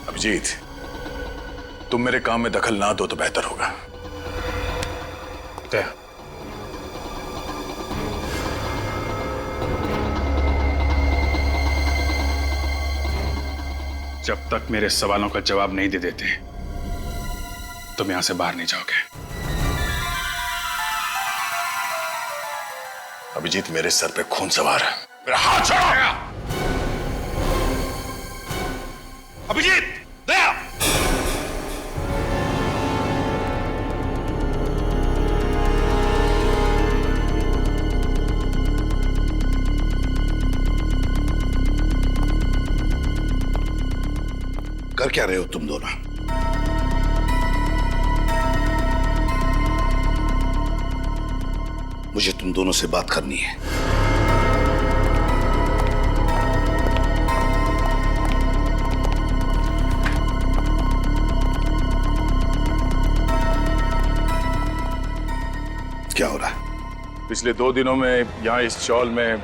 अभिजीत, तुम मेरे काम में दखल ना दो तो बेहतर होगा। दया, जब तक मेरे सवालों का जवाब नहीं दे देते तुम यहां से बाहर नहीं जाओगे। अभिजीत, मेरे सर पे खून सवार है। मेरा हाथ छोड़ो। अभिजीत, दया, कर क्या रहे हो तुम दोनों? मुझे तुम दोनों से बात करनी है। क्या हो रहा है? पिछले 2 दिनों में यहाँ इस चौल में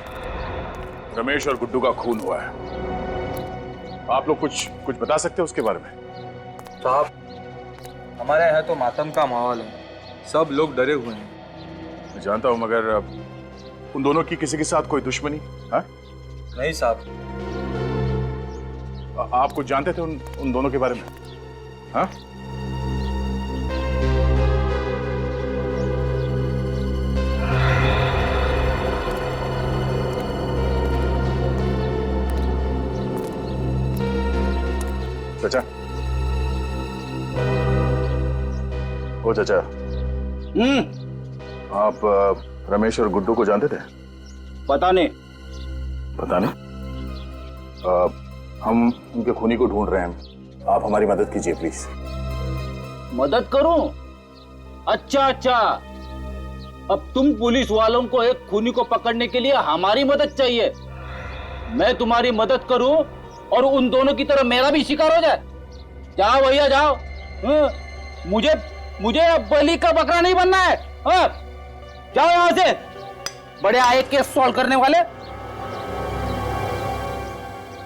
रमेश और गुड्डू का खून हुआ है। आप लोग कुछ बता सकते हो उसके बारे में? साहब, हमारे यहाँ तो मातम का माहौल है, सब लोग डरे हुए हैं। मैं जानता हूँ, मगर उन दोनों की किसी के साथ कोई दुश्मनी? हाँ? नहीं साहब। आप कुछ जानते थे उन दोनों के बारे में? हाँ? चाचा, ओ चाचा, आप रमेश और गुड्डू को जानते थे? पता नहीं। हम उनके खूनी को ढूंढ रहे हैं। आप हमारी मदद कीजिए प्लीज। मदद करूं? अच्छा, अब तुम पुलिस वालों को एक खूनी को पकड़ने के लिए हमारी मदद चाहिए। मैं तुम्हारी मदद करूं और उन दोनों की तरह मेरा भी शिकार हो जाए? जाओ भैया जाओ। मुझे अब बलि का बकरा नहीं बनना है। जाओ यहां से, बड़े आए केस सॉल्व करने वाले।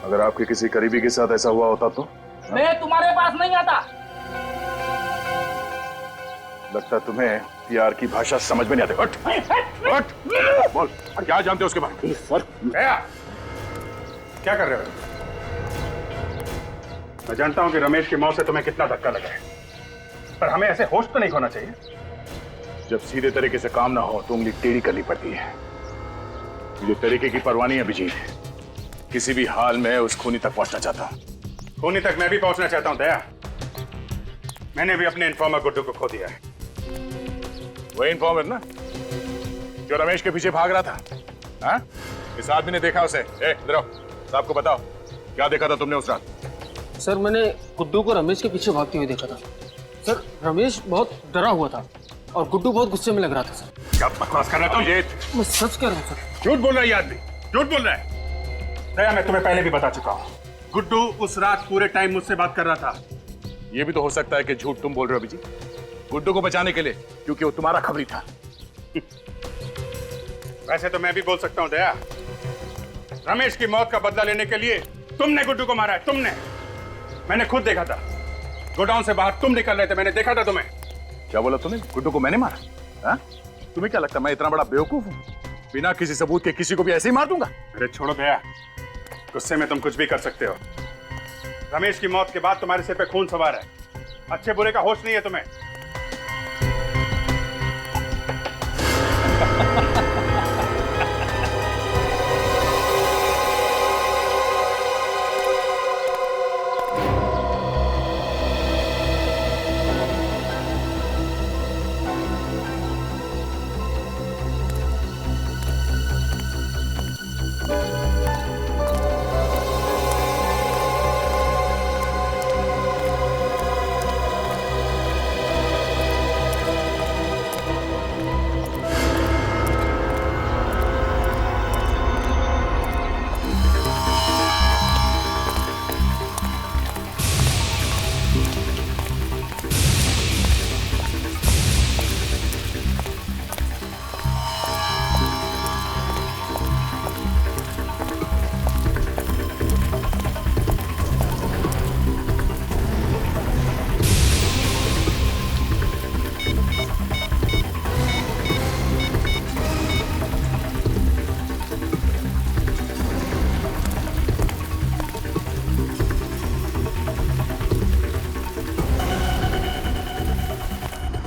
अगर आपके किसी करीबी के साथ ऐसा हुआ होता तो? मैं तुम्हारे पास नहीं आता। लगता है तुम्हें प्यार की भाषा समझ में नहीं आती। उठ, बोल, क्या जानते हो उसके बारे में? क्या कर रहे हो? मैं जानता हूं कि रमेश की मौत से तुम्हें कितना धक्का लगा है, पर हमें ऐसे होश तो नहीं खोना चाहिए। जब सीधे तरीके से काम ना हो तो उंगली टेढ़ी करनी पड़ती है। मुझे तरीके की परवाह नहीं है अभिजीत, किसी भी हाल में उस खूनी तक पहुंचना चाहता हूं। खूनी तक मैं भी पहुंचना चाहता हूं दया। मैंने भी अपने इन्फॉर्मर गुड्डू को खो दिया है। वही इन्फॉर्मर ना जो रमेश के पीछे भाग रहा था? हाँ? इस आदमी ने देखा उसे। इधर आओ, साहब को बताओ क्या देखा था तुमने उस रात? सर मैंने गुड्डू को रमेश के पीछे भागते हुए देखा था। सर रमेश बहुत डरा हुआ था और गुड्डू बहुत गुस्से में लग रहा था। सर क्या बकवास कर रहा है तुम? मैं सच कह रहा हूँ सर। झूठ बोल रहा है ये आदमी, झूठ बोल रहा है। दया, मैं तुम्हें पहले भी बता चुका हूँ, गुड्डू उस रात पूरे टाइम मुझसे बात कर रहा था। ये भी तो हो सकता है कि झूठ तुम बोल रहे हो अभिजीत, गुड्डू को बचाने के लिए, क्योंकि वो तुम्हारा खबरी था। वैसे तो मैं भी बोल सकता हूँ दया, रमेश की मौत का बदला लेने के लिए तुमने गुड्डू को मारा है, तुमने। मैंने खुद देखा था, गोडाउन से बाहर तुम निकल रहे थे, मैंने देखा था तुम्हें। क्या बोला तुमने? गुड्डू को मैंने मारा? हाँ? तुम्हें क्या लगता है मैं इतना बड़ा बेवकूफ हूँ? बिना किसी सबूत के किसी को भी ऐसे ही मार दूंगा? अरे छोड़ो दया, गुस्से में तुम कुछ भी कर सकते हो। रमेश की मौत के बाद तुम्हारे सिर पे खून सवार है, अच्छे बुरे का होश नहीं है तुम्हें।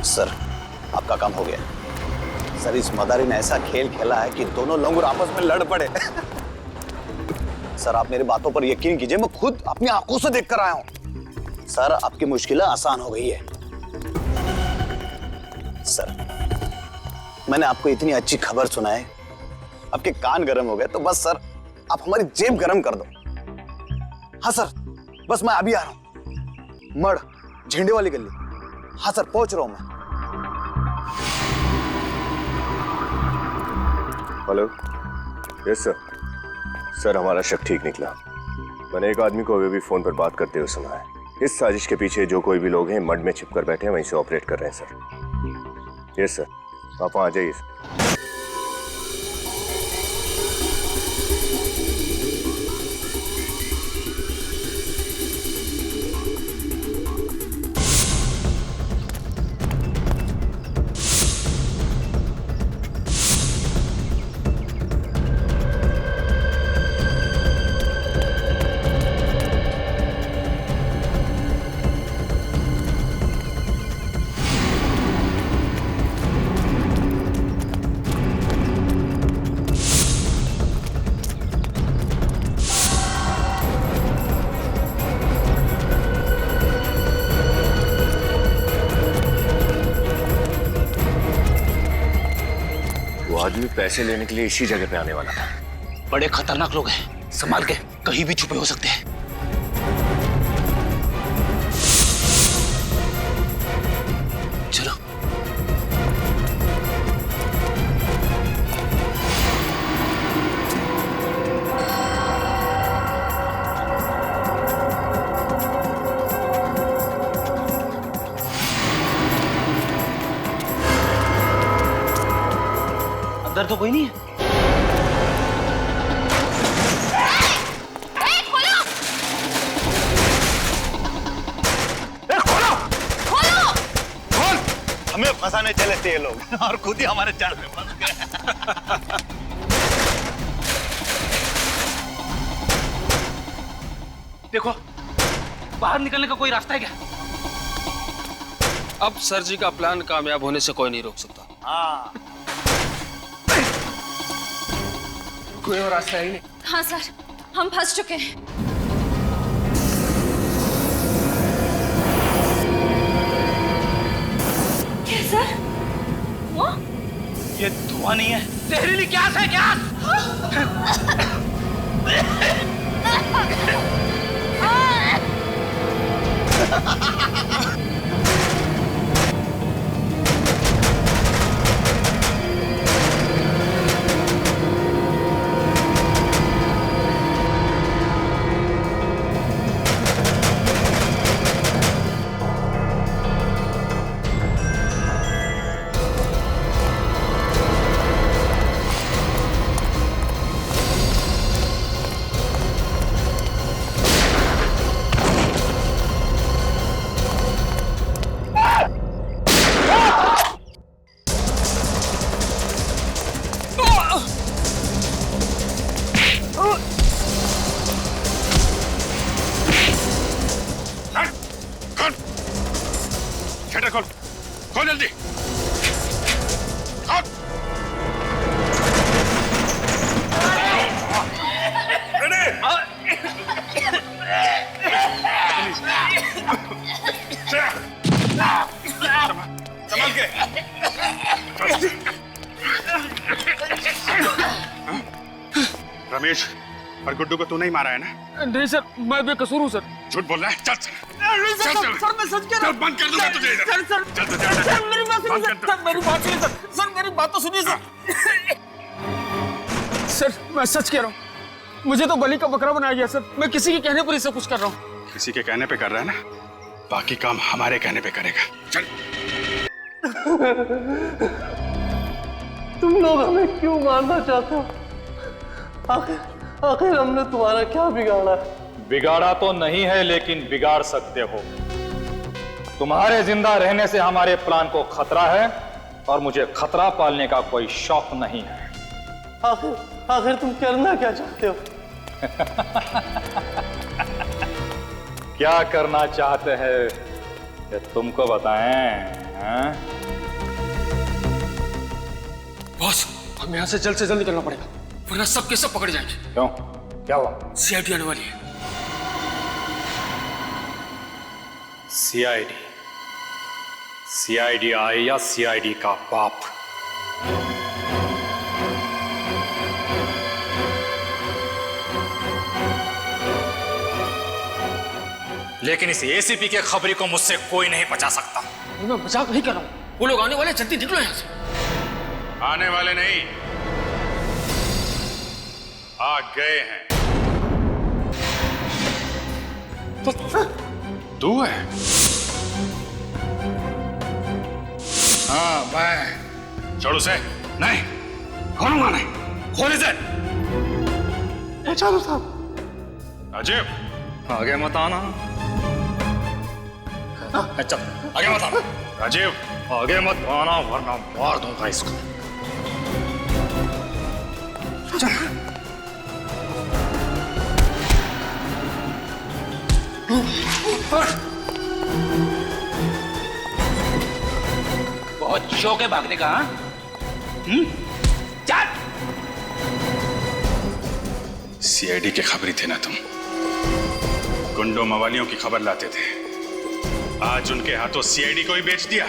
सर आपका काम हो गया। सर इस मदारी ने ऐसा खेल खेला है कि दोनों लंगूर आपस में लड़ पड़े। सर आप मेरी बातों पर यकीन कीजिए, मैं खुद अपनी आंखों से देख कर आया हूं। सर आपकी मुश्किलें आसान हो गई है। सर मैंने आपको इतनी अच्छी खबर सुनाई, आपके कान गर्म हो गए, तो बस सर आप हमारी जेब गर्म कर दो। हाँ सर बस मैं अभी आ रहा हूं, मड़ झंडे वाली गली। हाँ सर पहुंच रहा हूं मैं। Hello, yes sir. सर हमारा शक ठीक निकला। मैंने एक आदमी को अभी भी फोन पर बात करते हुए सुना है। इस साजिश के पीछे जो कोई भी लोग हैं मड में छिपकर बैठे हैं, वहीं से ऑपरेट कर रहे हैं सर। यस सर, आप वहां आ जाइए। आदमी पैसे लेने के लिए इसी जगह पे आने वाला था। बड़े खतरनाक लोग हैं, संभाल के, कहीं भी छुपे हो सकते हैं। चलो अंदर तो कोई नहीं है। हमें फंसाने चले थे ये लोग और खुद ही हमारे जाल में फंस गए। देखो बाहर निकलने का कोई रास्ता है क्या? अब सर जी का प्लान कामयाब होने से कोई नहीं रोक सकता। हाँ कोई और रास्ता ही नहीं। हाँ सर, हम फंस चुके हैं। क्या सर? वो ये धुआं नहीं है, जहरीली गैस है, गैस। खोल जल्दी, खोल। संभाल के। रमेश और गुड्डू को तू नहीं मारा है ना? नहीं सर, मैं बेकसूर हूँ सर। झूठ बोल रहा है? चल नहीं सर, सर मैं सच कह रहा हूँ। बंद कर दूंगा तुझे इधर। सर सर चल सर मेरी बात सुनिए सर, मेरी बात सुनिए सर, सर मेरी बात तो सुनिए सर। सर मैं सच कह रहा हूँ, मुझे तो बलि का बकरा बनाया गया सर। मैं किसी के कहने पर ही सब कुछ कर रहा हूँ। किसी के कहने पे कर रहा है ना, बाकी काम हमारे कहने पे करेगा। चल। तुम लोग हमें क्यों मारना चाहते हो? आखिर हमने तुम्हारा क्या बिगाड़ा है? बिगाड़ा तो नहीं है, लेकिन बिगाड़ सकते हो। तुम्हारे जिंदा रहने से हमारे प्लान को खतरा है और मुझे खतरा पालने का कोई शौक नहीं है। आखिर तुम करना क्या चाहते हो? क्या करना चाहते हैं ये तुमको बताएं? बॉस, हमें यहाँ से जल्द निकलना पड़ेगा, वरना सब के सब पकड़ जाएंगे। क्यों? क्या हुआ? सीआईडी आने वाली है। सीआईडी? सीआईडी आए या सीआईडी का बाप? लेकिन इस एसीपी के खबरी को मुझसे कोई नहीं बचा सकता। मैं मजाक नहीं कर रहा हूँ, वो लोग आने वाले, जल्दी निकलो यहाँ से। आने वाले नहीं, आ गए हैं। तू है? हाँ मैं। छोड़ उसे। नहीं, खोलूंगा नहीं। खोल इसे। चलो साहब। राजीव, आगे मत आना। चल आगे मत आना। राजीव, आगे मत आना वरना मार दूंगा इसको। बहुत शौक है भागने का? चल। सीआईडी के खबरी थे ना तुम? गुंडों मवालियों की खबर लाते थे, आज उनके हाथों सीआईडी को ही बेच दिया।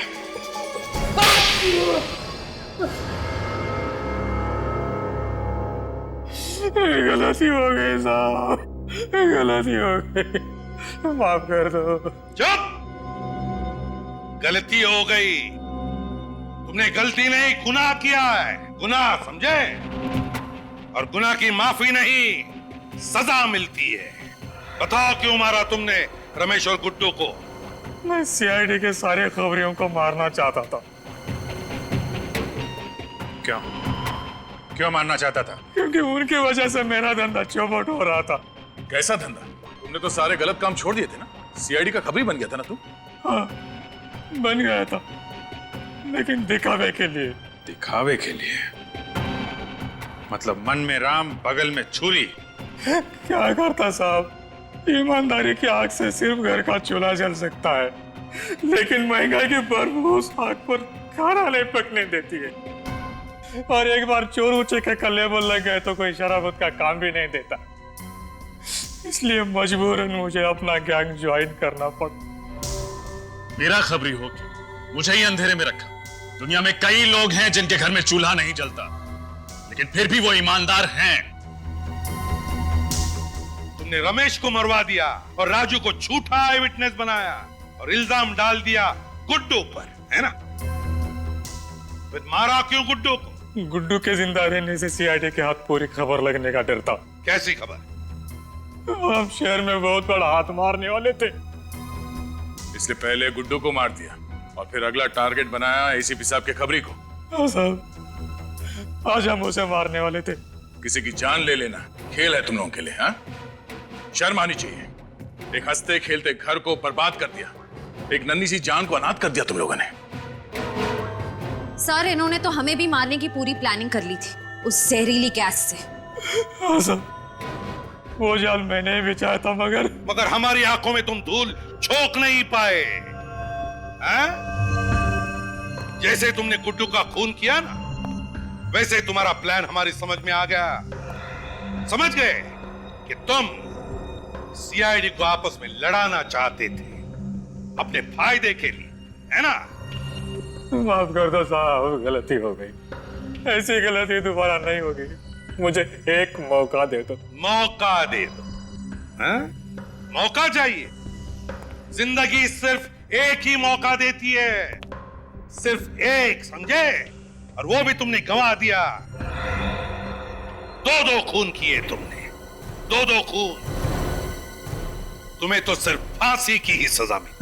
गलती हो गई साहब, गलती हो गई, माफ कर दो। चुप! गलती हो गई। तुमने गलती नहीं, गुनाह किया है। गुनाह, समझे? और गुनाह की माफी नहीं, सजा मिलती है। बताओ क्यों मारा तुमने रमेश और गुड्डू को? मैं सीआईडी के सारे खबरियों को मारना चाहता था। क्यों? क्यों मारना चाहता था? क्योंकि उनकी वजह से मेरा धंधा चौपट हो रहा था। कैसा धंधा? तुमने तो सारे गलत काम छोड़ दिए थे ना। सीआईडी का खबरी बन गया था ना तू? हाँ, बन गया था, लेकिन दिखावे के लिए। दिखावे के लिए? मतलब मन में राम बगल में छुरी। क्या करता साहब, ईमानदारी की आग से सिर्फ घर का चूल्हा जल सकता है, लेकिन महंगाई की बर्फ उस आग पर खाना नहीं पकने देती है। और एक बार चोर ऊंचे के कल्ले बोल लग गए तो कोई शराबत का काम भी नहीं देता। इसलिए मजबूरन मुझे अपना गैंग ज्वाइन करना पड़ा। मेरा खबरी हो के मुझे ही अंधेरे में रखा दुनिया में कई लोग हैं जिनके घर में चूल्हा नहीं जलता, लेकिन फिर भी वो ईमानदार हैं। तुमने रमेश को मरवा दिया और राजू को झूठा आई विटनेस बनाया और इल्जाम डाल दिया गुड्डू पर, है ना? फिर मारा क्यों गुड्डू को? गुड्डू के जिंदा रहने से सीआईडी के हाथ पूरी खबर लगने का डर था। कैसी खबर? हम शहर में बहुत बड़ा हाथ मारने वाले थे। इसलिए पहले गुड्डू को मार दिया और फिर अगला टारगेट बनाया एसीपी साहब के खबरी को। हाँ साहब, आज हम उसे मारने वाले थे। किसी की जान ले लेना खेल है तुम लोगों के लिए, हाँ? शर्म आनी चाहिए। एक हंसते खेलते घर को बर्बाद कर दिया, एक नन्ही सी जान को अनाथ कर दिया तुम लोगों ने। सर, इन्होंने तो हमें भी मारने की पूरी प्लानिंग कर ली थी उस जहरीली गैस से। हाँ साहब, वो जाल मैंने भी चाहा था, मगर हमारी आंखों में तुम धूल झोंक नहीं पाए, हैं? जैसे तुमने गुड्डू का खून किया ना, वैसे तुम्हारा प्लान हमारी समझ में आ गया। समझ गए कि तुम सीआईडी को आपस में लड़ाना चाहते थे अपने फायदे के लिए, है ना? माफ कर दो साहब, गलती हो गई। ऐसी गलती दोबारा नहीं होगी। मुझे एक मौका दे दो। मौका दे दो, हैं? मौका चाहिए? जिंदगी सिर्फ एक ही मौका देती है, सिर्फ एक, समझे? और वो भी तुमने गंवा दिया। दो खून किए तुमने, दो खून। तुम्हें तो सिर्फ फांसी की ही सजा मिली।